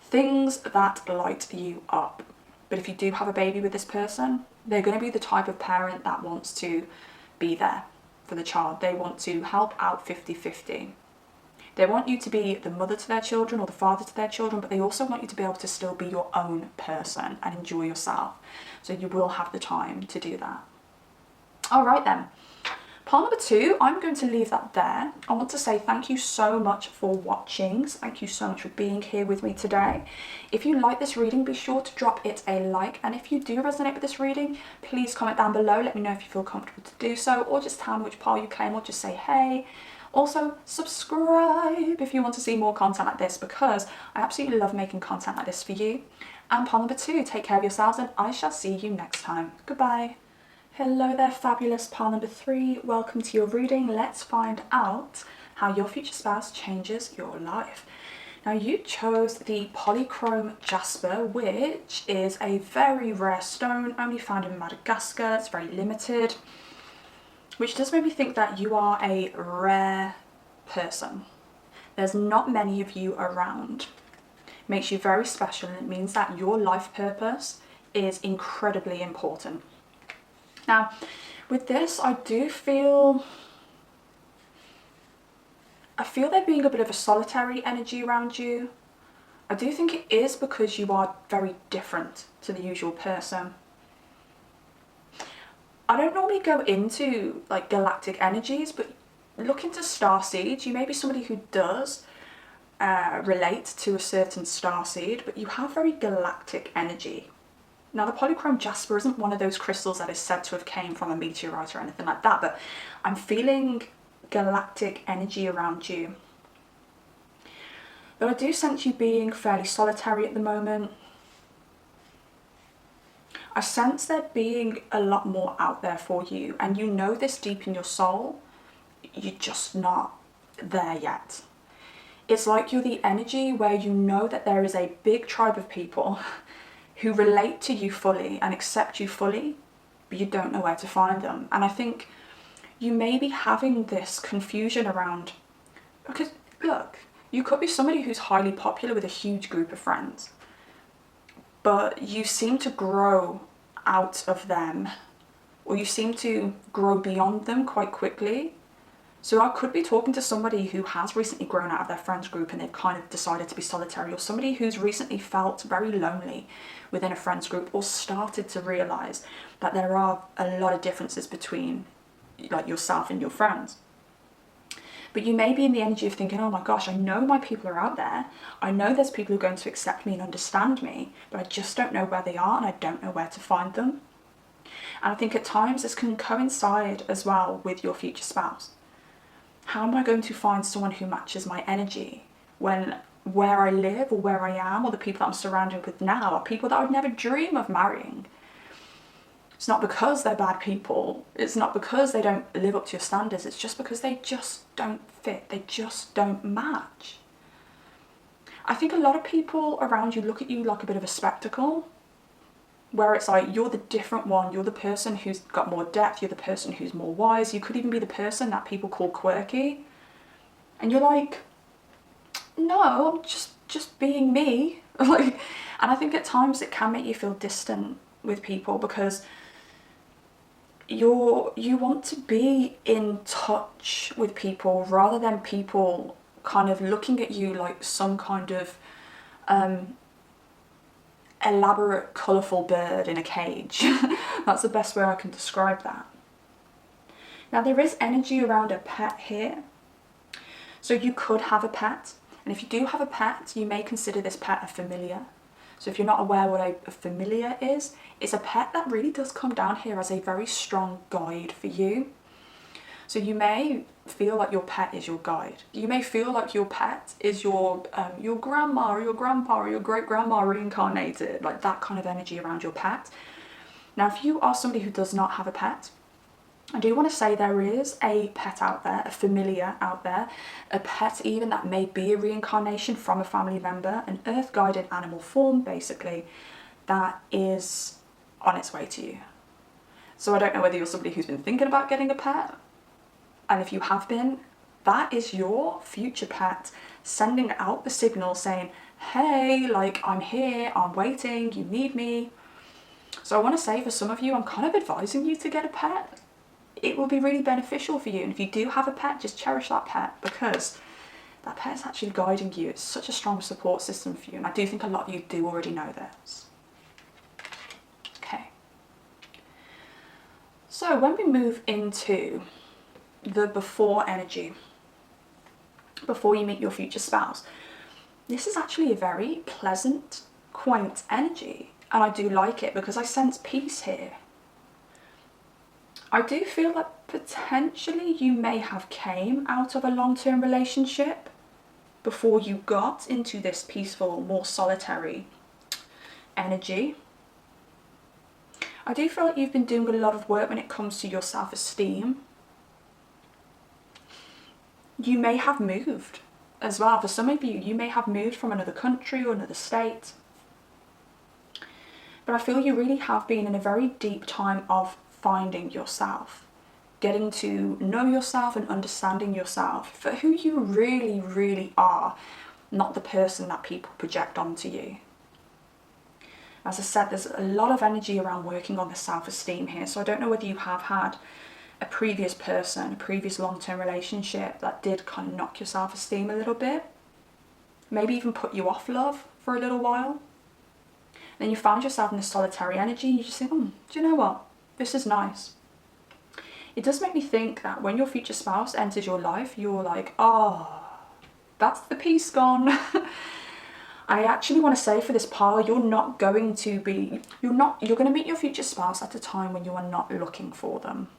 things that light you up. But if you do have a baby with this person, they're going to be the type of parent that wants to be there for the child. They want to help out 50-50. They want you to be the mother to their children or the father to their children, but they also want you to be able to still be your own person and enjoy yourself. So you will have the time to do that. All right then. Pile number 2, I'm going to leave that there. I want to say thank you so much for watching. Thank you so much for being here with me today. If you like this reading, be sure to drop it a like. And if you do resonate with this reading, please comment down below. Let me know if you feel comfortable to do so, or just tell me which pile you claim, or just say hey. Also, subscribe if you want to see more content like this, because I absolutely love making content like this for you. And pile number 2, take care of yourselves, and I shall see you next time. Goodbye. Hello there, fabulous pile number 3. Welcome to your reading. Let's find out how your future spouse changes your life. Now, you chose the polychrome jasper, which is a very rare stone, only found in Madagascar. It's very limited, which does make me think that you are a rare person. There's not many of you around. Makes you very special, and it means that your life purpose is incredibly important. Now, with this, I feel there being a bit of a solitary energy around you. I do think it is because you are very different to the usual person. I don't normally go into like galactic energies, but look into starseeds. You may be somebody who does relate to a certain starseed, but you have very galactic energy. Now, the polychrome jasper isn't one of those crystals that is said to have came from a meteorite or anything like that, but I'm feeling galactic energy around you. But I do sense you being fairly solitary at the moment. I sense there being a lot more out there for you, and you know this deep in your soul. You're just not there yet. It's like you're the energy where you know that there is a big tribe of people who relate to you fully and accept you fully, but you don't know where to find them. And I think you may be having this confusion around, because look, you could be somebody who's highly popular with a huge group of friends, but you seem to grow out of them, or you seem to grow beyond them quite quickly. So I could be talking to somebody who has recently grown out of their friends group and they've kind of decided to be solitary, or somebody who's recently felt very lonely within a friends group, or started to realise that there are a lot of differences between like yourself and your friends. But you may be in the energy of thinking, oh my gosh, I know my people are out there. I know there's people who are going to accept me and understand me, but I just don't know where they are and I don't know where to find them. And I think at times this can coincide as well with your future spouse. How am I going to find someone who matches my energy when where I live or where I am or the people that I'm surrounded with now are people that I would never dream of marrying? It's not because they're bad people. It's not because they don't live up to your standards. It's just because they just don't fit. They just don't match. I think a lot of people around you look at you like a bit of a spectacle, where it's like you're the different one. You're the person who's got more depth. You're the person who's more wise. You could even be the person that people call quirky. And you're like, no, I'm just being me. Like, and I think at times it can make you feel distant with people because you want to be in touch with people rather than people kind of looking at you like some kind of elaborate, colourful bird in a cage. That's the best way I can describe that. Now, there is energy around a pet here. So you could have a pet. And if you do have a pet, you may consider this pet a familiar. So if you're not aware what a familiar is, it's a pet that really does come down here as a very strong guide for you. So you may feel like your pet is your guide. You may feel like your pet is your grandma or your grandpa or your great-grandma reincarnated, like that kind of energy around your pet. Now, if you are somebody who does not have a pet, I do want to say there is a pet out there, a familiar out there, a pet even that may be a reincarnation from a family member, an earth-guided animal form, basically, that is on its way to you. So I don't know whether you're somebody who's been thinking about getting a pet, and if you have been, that is your future pet sending out the signal saying, hey, like, I'm here, I'm waiting, you need me. So I want to say for some of you, I'm kind of advising you to get a pet. It will be really beneficial for you. And if you do have a pet, just cherish that pet, because that pet is actually guiding you. It's such a strong support system for you. And I do think a lot of you do already know this. Okay. So when we move into the before energy, before you meet your future spouse, this is actually a very pleasant, quaint energy. And I do like it because I sense peace here. I do feel that potentially you may have came out of a long-term relationship before you got into this peaceful, more solitary energy. I do feel like you've been doing a lot of work when it comes to your self-esteem. You may have moved as well. For some of you, you may have moved from another country or another state. But I feel you really have been in a very deep time of finding yourself, getting to know yourself and understanding yourself for who you really, really are, not the person that people project onto you. As I said, there's a lot of energy around working on the self-esteem here. So I don't know whether you have had a previous person, a previous long-term relationship that did kind of knock your self-esteem a little bit. Maybe even put you off love for a little while. Then you found yourself in this solitary energy and you just think, do you know what? This is nice. It does make me think that when your future spouse enters your life, you're like, oh, that's the peace gone. I actually want to say for this pile, you're going to meet your future spouse at a time when you are not looking for them.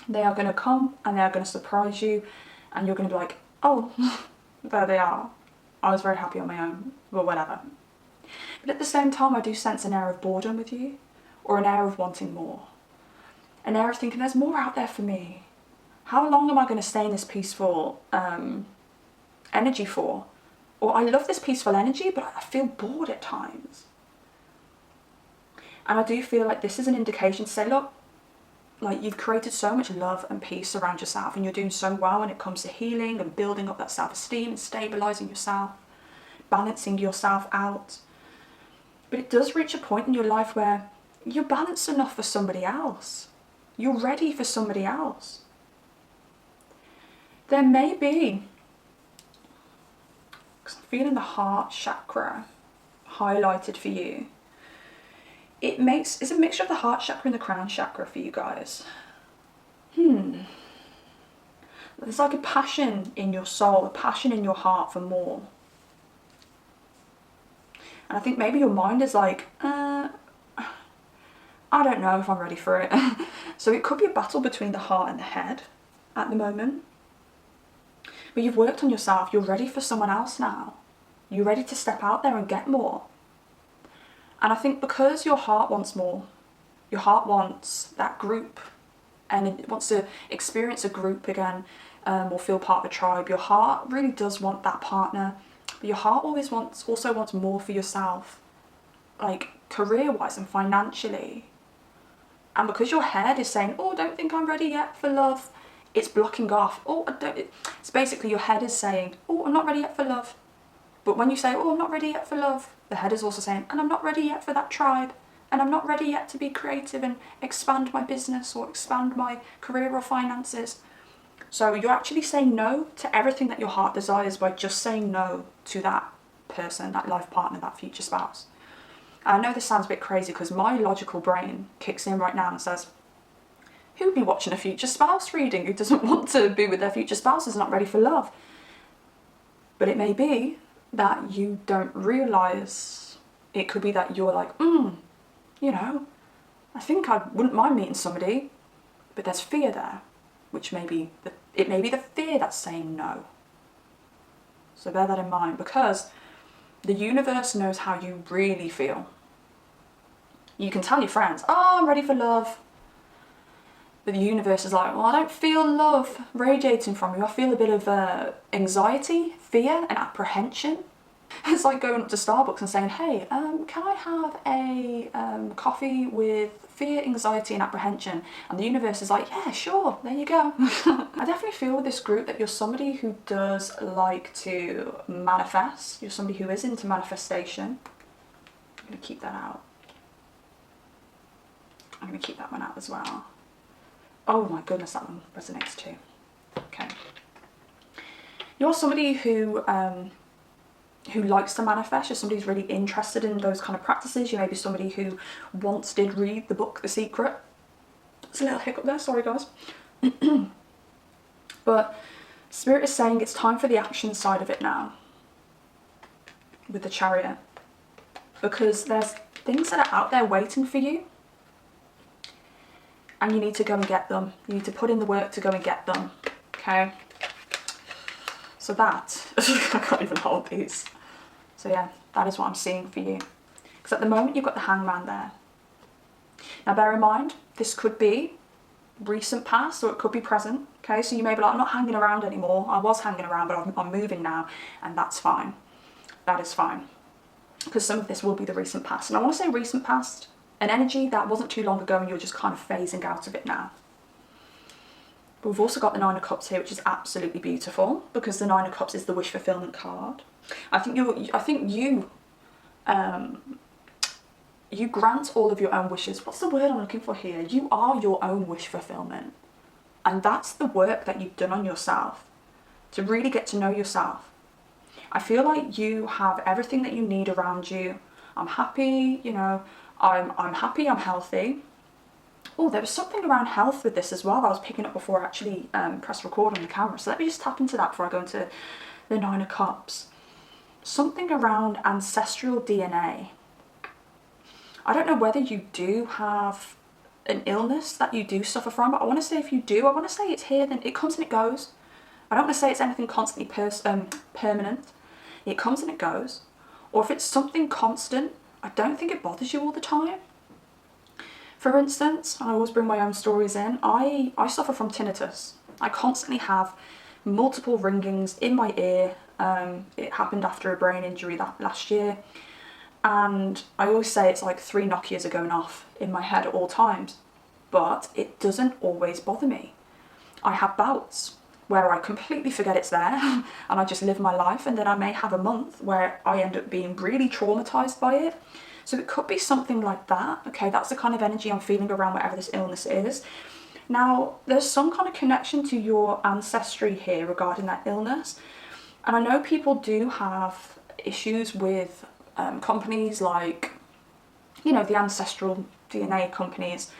They are going to come and they're going to surprise you and you're going to be like, oh, there they are. I was very happy on my own, or whatever. But at the same time, I do sense an air of boredom with you, or an air of wanting more. An air of thinking, there's more out there for me. How long am I going to stay in this peaceful energy for? Or I love this peaceful energy, but I feel bored at times. And I do feel like this is an indication to say, look, like you've created so much love and peace around yourself and you're doing so well when it comes to healing and building up that self-esteem and stabilising yourself, balancing yourself out. But it does reach a point in your life where you're balanced enough for somebody else. You're ready for somebody else. There may be, because I'm feeling the heart chakra highlighted for you. It's a mixture of the heart chakra and the crown chakra for you guys. There's like a passion in your soul, a passion in your heart for more. And I think maybe your mind is like, I don't know if I'm ready for it. So it could be a battle between the heart and the head at the moment. But you've worked on yourself, you're ready for someone else now. You're ready to step out there and get more. And I think because your heart wants more, your heart wants that group and it wants to experience a group again, or feel part of a tribe. Your heart really does want that partner, but your heart also wants more for yourself, like career-wise and financially. And because your head is saying, oh, don't think I'm ready yet for love, it's blocking off. It's basically your head is saying, oh, I'm not ready yet for love. But when you say, oh, I'm not ready yet for love, the head is also saying, and I'm not ready yet for that tribe, and I'm not ready yet to be creative and expand my business or expand my career or finances. So you're actually saying no to everything that your heart desires by just saying no to that person, that life partner, that future spouse. And I know this sounds a bit crazy because my logical brain kicks in right now and says, who would be watching a future spouse reading who doesn't want to be with their future spouse, is not ready for love? But it may be that you don't realise. It could be that you're like, I think I wouldn't mind meeting somebody, but there's fear there, which it may be the fear that's saying no. So bear that in mind, because the universe knows how you really feel. You can tell your friends, oh, I'm ready for love. But the universe is like, well, I don't feel love radiating from you. I feel a bit of anxiety, fear and apprehension. It's like going up to Starbucks and saying, hey, can I have a coffee with fear, anxiety and apprehension? And the universe is like, yeah, sure, there you go. I definitely feel with this group that you're somebody who does like to manifest. You're somebody who is into manifestation. I'm going to keep that out. I'm going to keep that one out as well. Oh my goodness, that one resonates too. Okay. You're somebody who likes to manifest. You're somebody who's really interested in those kind of practices. You may be somebody who once did read the book The Secret. There's a little hiccup there, sorry guys. But Spirit is saying it's time for the action side of it now with the Chariot, because there's things that are out there waiting for you and you need to go and get them. You need to put in the work to go and get them, okay? So that, I can't even hold these. So yeah, that is what I'm seeing for you. Because at the moment you've got the Hangman there. Now bear in mind, this could be recent past or it could be present. Okay, so you may be like, I'm not hanging around anymore. I was hanging around, but I'm moving now, and that's fine. That is fine. Because some of this will be the recent past. And I want to say recent past, an energy that wasn't too long ago and you're just kind of phasing out of it now. But we've also got the Nine of Cups here, which is absolutely beautiful, because the Nine of Cups is the wish fulfillment card. I think you grant all of your own wishes. What's the word I'm looking for here? You are your own wish fulfillment. And that's the work that you've done on yourself, to really get to know yourself. I feel like you have everything that you need around you. I'm happy, you know, I'm happy, I'm healthy. Oh, there was something around health with this as well that I was picking up before I actually pressed record on the camera. So let me just tap into that before I go into the Nine of Cups. Something around ancestral DNA. I don't know whether you do have an illness that you do suffer from, but I want to say if you do, I want to say it's here, then it comes and it goes. I don't want to say it's anything constantly permanent. It comes and it goes. Or if it's something constant, I don't think it bothers you all the time. For instance, I always bring my own stories in. I suffer from tinnitus. I constantly have multiple ringings in my ear. It happened after a brain injury last year. And I always say it's like 3 Nokias are going off in my head at all times. But it doesn't always bother me. I have bouts where I completely forget it's there and I just live my life, and then I may have a month where I end up being really traumatized by it. So it could be something like that. Okay, that's the kind of energy I'm feeling around whatever this illness is. Now, there's some kind of connection to your ancestry here regarding that illness. And I know people do have issues with companies like, you know, the ancestral DNA companies.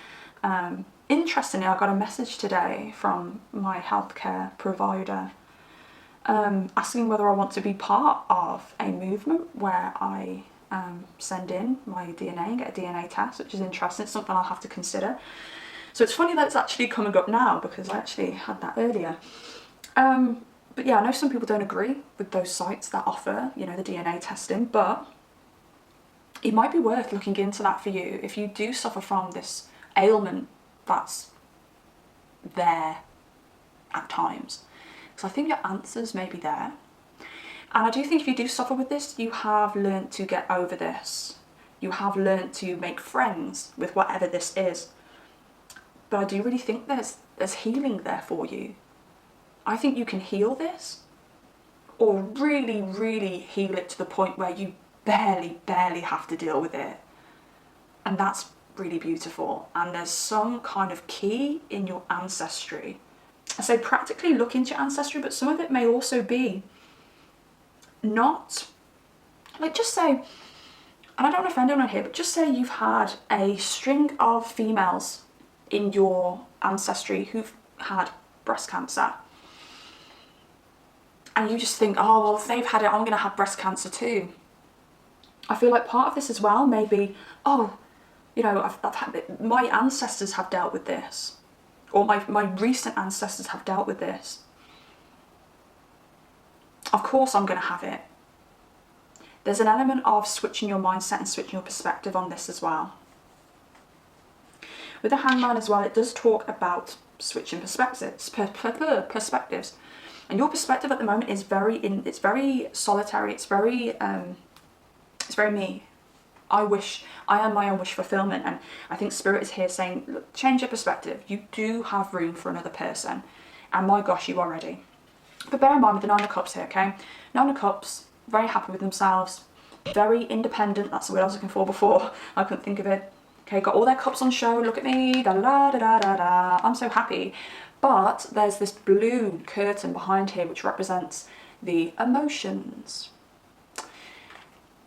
Interestingly, I got a message today from my healthcare provider asking whether I want to be part of a movement where I send in my DNA and get a DNA test, which is interesting. It's something I'll have to consider. So it's funny that it's actually coming up now, because I actually had that earlier. But yeah, I know some people don't agree with those sites that offer, you know, the DNA testing, but it might be worth looking into that for you if you do suffer from this ailment that's there at times. Because I think your answers may be there. And I do think if you do suffer with this, you have learned to get over this. You have learned to make friends with whatever this is. But I do really think there's healing there for you. I think you can heal this, or really, really heal it to the point where you barely have to deal with it. And that's really beautiful. And there's some kind of key in your ancestry. I say practically look into your ancestry, but some of it may also be not, like, just say, and I don't offend anyone here, but just say you've had a string of females in your ancestry who've had breast cancer. And you just think, oh, well, if they've had it, I'm going to have breast cancer too. I feel like part of this as well may be, oh, you know, I've had it, my ancestors have dealt with this, or my recent ancestors have dealt with this. Of course I'm going to have it. There's an element of switching your mindset and switching your perspective on this as well. With the Hangman as well, it does talk about switching perspectives. And your perspective at the moment is it's very solitary. It's very me. I am my own wish fulfillment, and I think Spirit is here saying, look, change your perspective. You do have room for another person, and my gosh, you are ready. But bear in mind with the Nine of Cups here, okay? Nine of Cups, very happy with themselves, very independent. That's the word I was looking for before. I couldn't think of it. Okay, got all their cups on show. Look at me, da da da da da da. I'm so happy. But there's this blue curtain behind here which represents the emotions.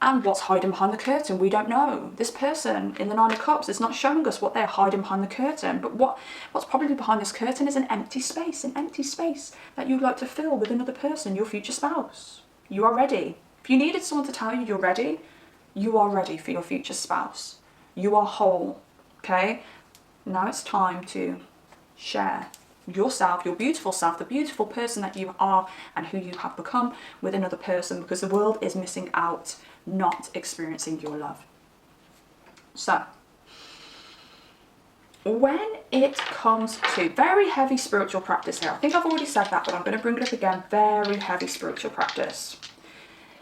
And what's hiding behind the curtain, we don't know. This person in the Nine of Cups is not showing us what they're hiding behind the curtain, but what's probably behind this curtain is an empty space that you'd like to fill with another person, your future spouse. You are ready. If you needed someone to tell you you're ready, you are ready for your future spouse. You are whole, okay? Now it's time to share yourself, your beautiful self, the beautiful person that you are and who you have become with another person, because the world is missing out not experiencing your love. So, when it comes to very heavy spiritual practice here, I think I've already said that, but I'm going to bring it up again. Very heavy spiritual practice.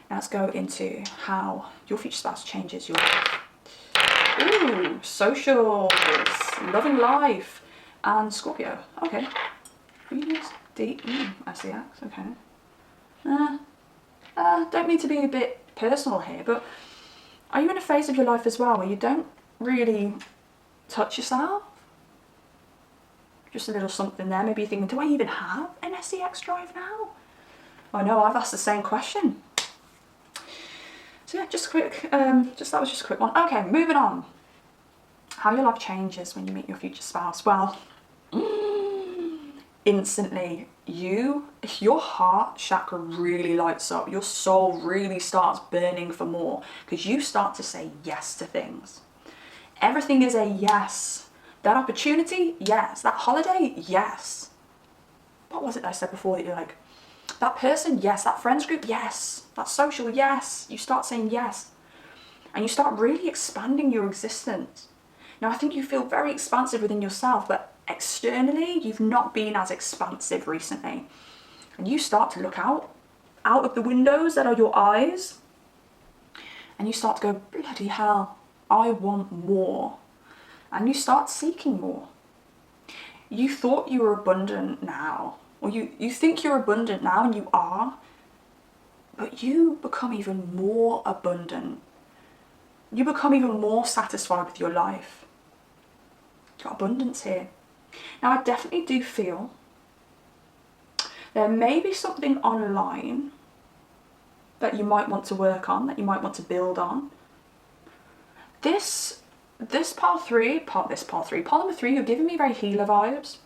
Now let's go into how your future spouse changes your life. Ooh, socials, loving life, and Scorpio. Okay. Venus, D, SEX, okay. Don't mean to be a bit personal here, but are you in a phase of your life as well where you don't really touch yourself? Just a little something there. Maybe you're thinking, do I even have an SEX drive now? I know I've asked the same question. So yeah, just quick, that was just a quick one. Okay, moving on. How your life changes when you meet your future spouse. Well, instantly, your heart chakra really lights up. Your soul really starts burning for more because you start to say yes to things. Everything is a yes. That opportunity, yes. That holiday, yes. What was it that I said before that you're like, that person, yes. That friends group, yes. That social, yes. You start saying yes. And you start really expanding your existence. Now, I think you feel very expansive within yourself, but externally, you've not been as expansive recently. And you start to look out of the windows that are your eyes, and you start to go, bloody hell, I want more. And you start seeking more. You thought you were abundant now, or you think you're abundant now, and you are, but you become even more abundant. You become even more satisfied with your life. You've got abundance here. Now, I definitely do feel there may be something online that you might want to work on, that you might want to build on. This part number 3, you're giving me very healer vibes.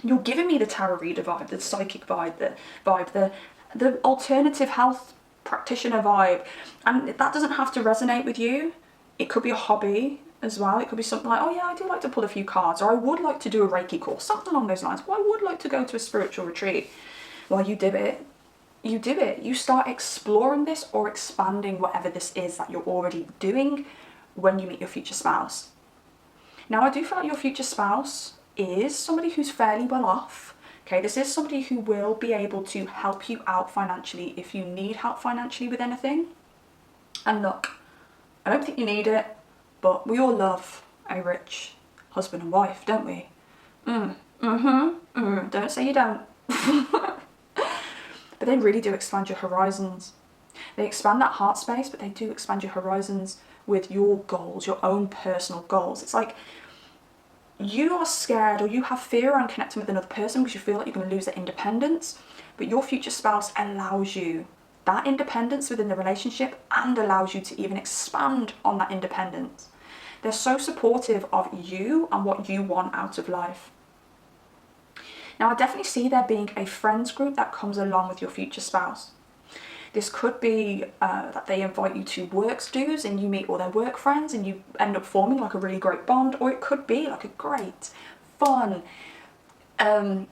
You're giving me the tarot reader vibe, the psychic vibe, the alternative health practitioner vibe. And that doesn't have to resonate with you. It could be a hobby as well. It could be something like, oh yeah, I do like to pull a few cards, or I would like to do a Reiki course, something along those lines. Or I would like to go to a spiritual retreat. Well, you do it. You do it. You start exploring this or expanding whatever this is that you're already doing when you meet your future spouse. Now, I do feel like your future spouse is somebody who's fairly well off. Okay, this is somebody who will be able to help you out financially if you need help financially with anything. And look, I don't think you need it, but we all love a rich husband and wife, don't we? Don't say you don't. But they really do expand your horizons. They expand that heart space, but they do expand your horizons with your goals, your own personal goals. It's like you are scared or you have fear around connecting with another person because you feel like you're going to lose that independence, but your future spouse allows you that independence within the relationship and allows you to even expand on that independence. They're so supportive of you and what you want out of life. Now, I definitely see there being a friends group that comes along with your future spouse. This could be that they invite you to works dues and you meet all their work friends and you end up forming like a really great bond, or it could be like a great, fun, I'm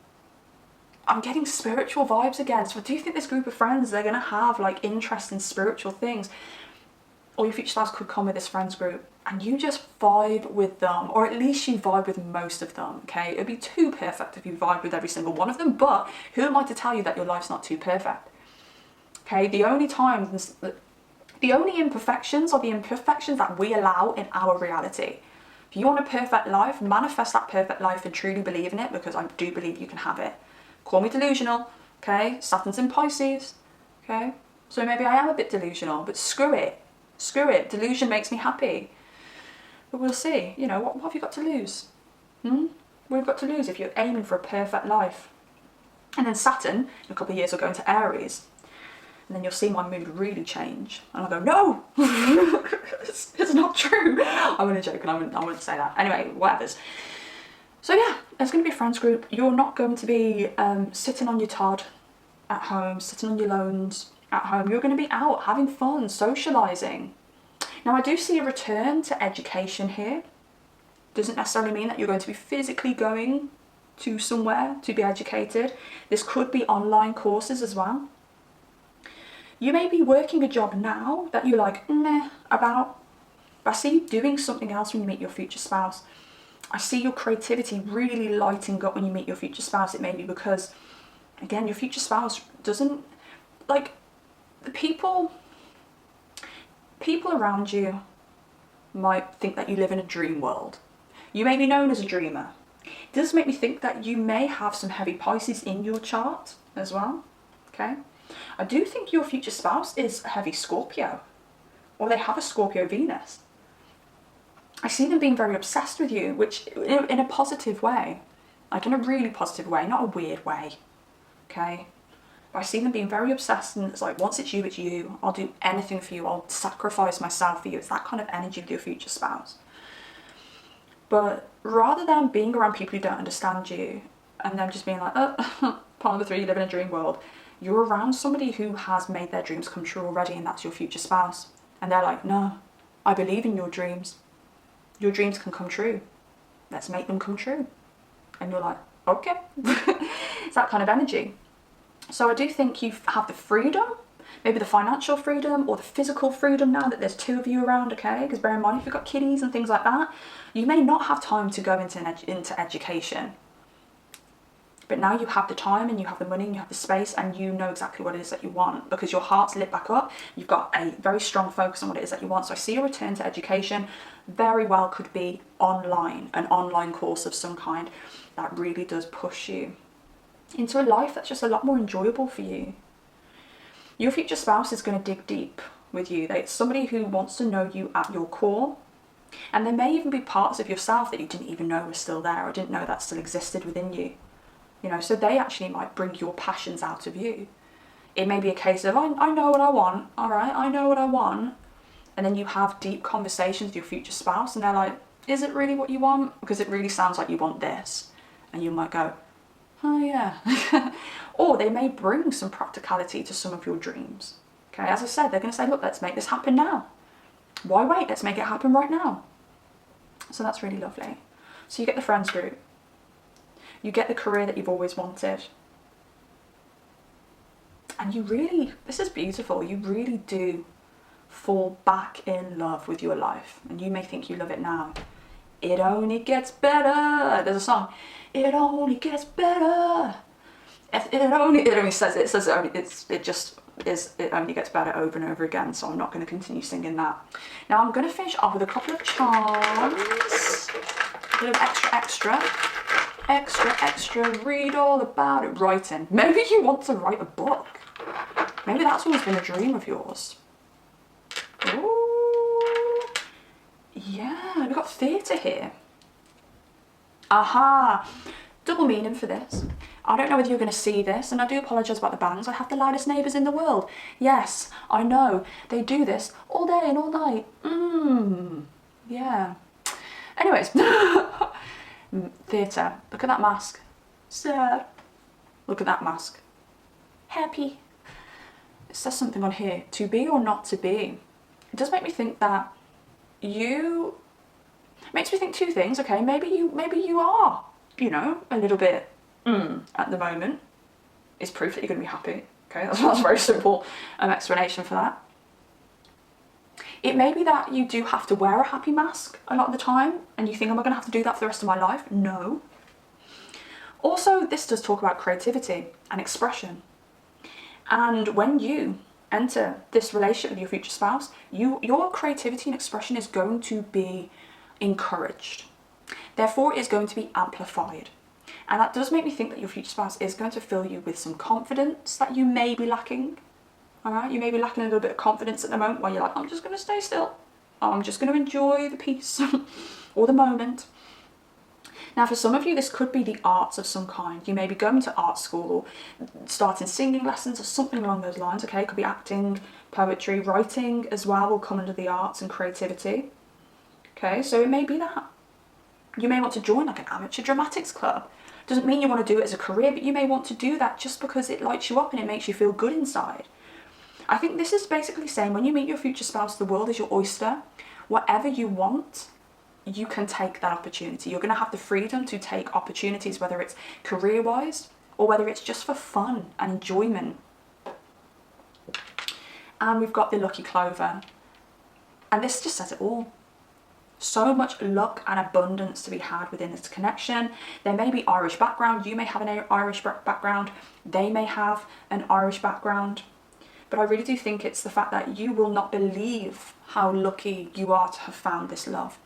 getting spiritual vibes again. So I do think this group of friends, they're going to have like interest in spiritual things. Or your future spouse could come with this friends group and you just vibe with them, or at least you vibe with most of them, okay? It'd be too perfect if you vibe with every single one of them, but who am I to tell you that your life's not too perfect? Okay, the only imperfections are the imperfections that we allow in our reality. If you want a perfect life, manifest that perfect life and truly believe in it, because I do believe you can have it. Call me delusional, okay? Saturn's in Pisces, okay? So maybe I am a bit delusional, but screw it. Screw it. Delusion makes me happy. But we'll see. You know, what have you got to lose? What have you got to lose if you're aiming for a perfect life? And then Saturn, in a couple of years, will go into Aries. And then you'll see my mood really change. And I'll go, no! it's not true. I'm only joking. I wouldn't say that. Anyway, whatevers. So yeah, there's going to be a friends group. You're not going to be sitting on your Todd at home, sitting on your loans at home. You're going to be out having fun, socialising. Now, I do see a return to education here. Doesn't necessarily mean that you're going to be physically going to somewhere to be educated. This could be online courses as well. You may be working a job now that you're like, meh, about. But I see you doing something else when you meet your future spouse. I see your creativity really lighting up when you meet your future spouse. It may be because, again, your future spouse doesn't, like, the people around you might think that you live in a dream world. You may be known as a dreamer. It does make me think that you may have some heavy Pisces in your chart as well, okay? I do think your future spouse is a heavy Scorpio, or they have a Scorpio Venus. I see them being very obsessed with you, which in a positive way, like in a really positive way, not a weird way, okay? But I see them being very obsessed, and it's like, once it's you, I'll do anything for you, I'll sacrifice myself for you. It's that kind of energy with your future spouse. But rather than being around people who don't understand you, and them just being like, oh, part of the three, you live in a dream world, you're around somebody who has made their dreams come true already, and that's your future spouse. And they're like, no, I believe in your dreams. Your dreams can come true. Let's make them come true. And you're like, okay. It's that kind of energy. So I do think you have the freedom, maybe the financial freedom or the physical freedom now that there's two of you around, okay? Because bear in mind, if you've got kiddies and things like that, you may not have time to go into education. But now you have the time, and you have the money, and you have the space, and you know exactly what it is that you want, because your heart's lit back up. You've got a very strong focus on what it is that you want. So I see a return to education very well could be online, an online course of some kind that really does push you into a life that's just a lot more enjoyable for you. Your future spouse is going to dig deep with you. It's somebody who wants to know you at your core. And there may even be parts of yourself that you didn't even know were still there, or didn't know that still existed within you. You know, so they actually might bring your passions out of you. It may be a case of, I know what I want, all right, I know what I want. And then you have deep conversations with your future spouse, and they're like, is it really what you want? Because it really sounds like you want this. And you might go, oh yeah. Or they may bring some practicality to some of your dreams. Okay, as I said, they're going to say, look, let's make this happen now. Why wait? Let's make it happen right now. So that's really lovely. So you get the friends group. You get the career that you've always wanted. And you really, this is beautiful, you really do fall back in love with your life. And you may think you love it now. It only gets better. There's a song. It only gets better. It only gets better over and over again. So I'm not going to continue singing that. Now I'm going to finish off with a couple of charms. A little extra, read all about it. Writing. Maybe you want to write a book. Maybe that's always been a dream of yours. Ooh. Yeah, we've got theatre here. Aha! Double meaning for this. I don't know whether you're going to see this, and I do apologise about the bangs. I have the loudest neighbours in the world. Yes, I know. They do this all day and all night. Yeah. Anyways. Theatre. Look at that mask. Sad. Look at that mask. Happy. It says something on here. To be or not to be. It does make me think that you... It makes me think two things. Okay, maybe you are, you know, a little bit at the moment. It's proof that you're going to be happy. Okay, that's a very simple explanation for that. It may be that you do have to wear a happy mask a lot of the time, and you think, am I going to have to do that for the rest of my life? No. Also, this does talk about creativity and expression. And when you enter this relationship with your future spouse, your creativity and expression is going to be encouraged. Therefore, it is going to be amplified. And that does make me think that your future spouse is going to fill you with some confidence that you may be lacking. All right, you may be lacking a little bit of confidence at the moment where you're like, I'm just going to stay still. I'm just going to enjoy the peace or the moment. Now, for some of you, this could be the arts of some kind. You may be going to art school or starting singing lessons or something along those lines, okay? It could be acting, poetry, writing as well will come under the arts and creativity. Okay, so it may be that. You may want to join like an amateur dramatics club. Doesn't mean you want to do it as a career, but you may want to do that just because it lights you up and it makes you feel good inside. I think this is basically saying when you meet your future spouse, the world is your oyster. Whatever you want, you can take that opportunity. You're going to have the freedom to take opportunities, whether it's career-wise or whether it's just for fun and enjoyment. And we've got the lucky clover. And this just says it all. So much luck and abundance to be had within this connection. They may be Irish background. You may have an Irish background. They may have an Irish background. But I really do think it's the fact that you will not believe how lucky you are to have found this love.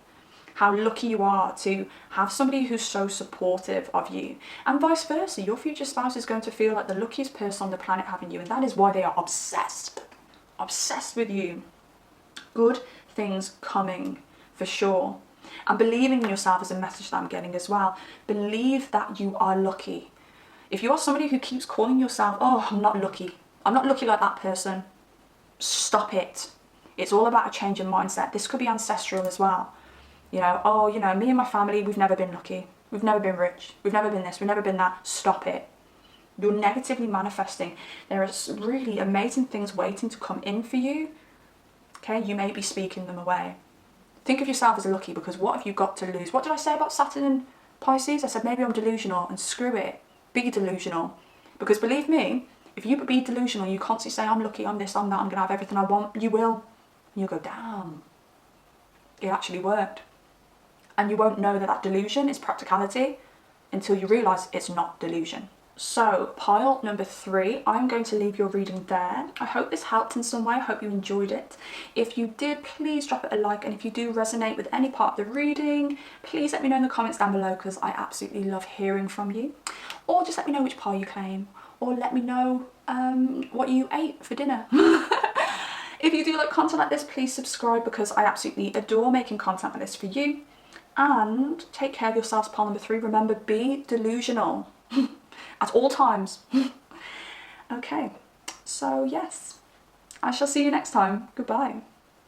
How lucky you are to have somebody who's so supportive of you. And vice versa, your future spouse is going to feel like the luckiest person on the planet having you. And that is why they are obsessed. Obsessed with you. Good things coming, for sure. And believing in yourself is a message that I'm getting as well. Believe that you are lucky. If you are somebody who keeps calling yourself, oh, I'm not lucky. I'm not lucky like that person. Stop it. It's all about a change in mindset. This could be ancestral as well. You know, oh, you know, me and my family, we've never been lucky. We've never been rich. We've never been this. We've never been that. Stop it. You're negatively manifesting. There are really amazing things waiting to come in for you. Okay, you may be speaking them away. Think of yourself as lucky, because what have you got to lose? What did I say about Saturn and Pisces? I said maybe I'm delusional, and screw it. Be delusional. Because believe me, if you be delusional, you constantly say, I'm lucky, I'm this, I'm that, I'm going to have everything I want, you will. And you'll go, damn, it actually worked. And you won't know that that delusion is practicality until you realise it's not delusion. So, pile number 3, I'm going to leave your reading there. I hope this helped in some way. I hope you enjoyed it. If you did, please drop it a like. And if you do resonate with any part of the reading, please let me know in the comments down below, because I absolutely love hearing from you. Or just let me know which pile you claim. Or let me know what you ate for dinner. If you do like content like this, please subscribe, because I absolutely adore making content like this for you. And take care of yourselves, pile number 3. Remember, be delusional. At all times. Okay, so yes, I shall see you next time. Goodbye.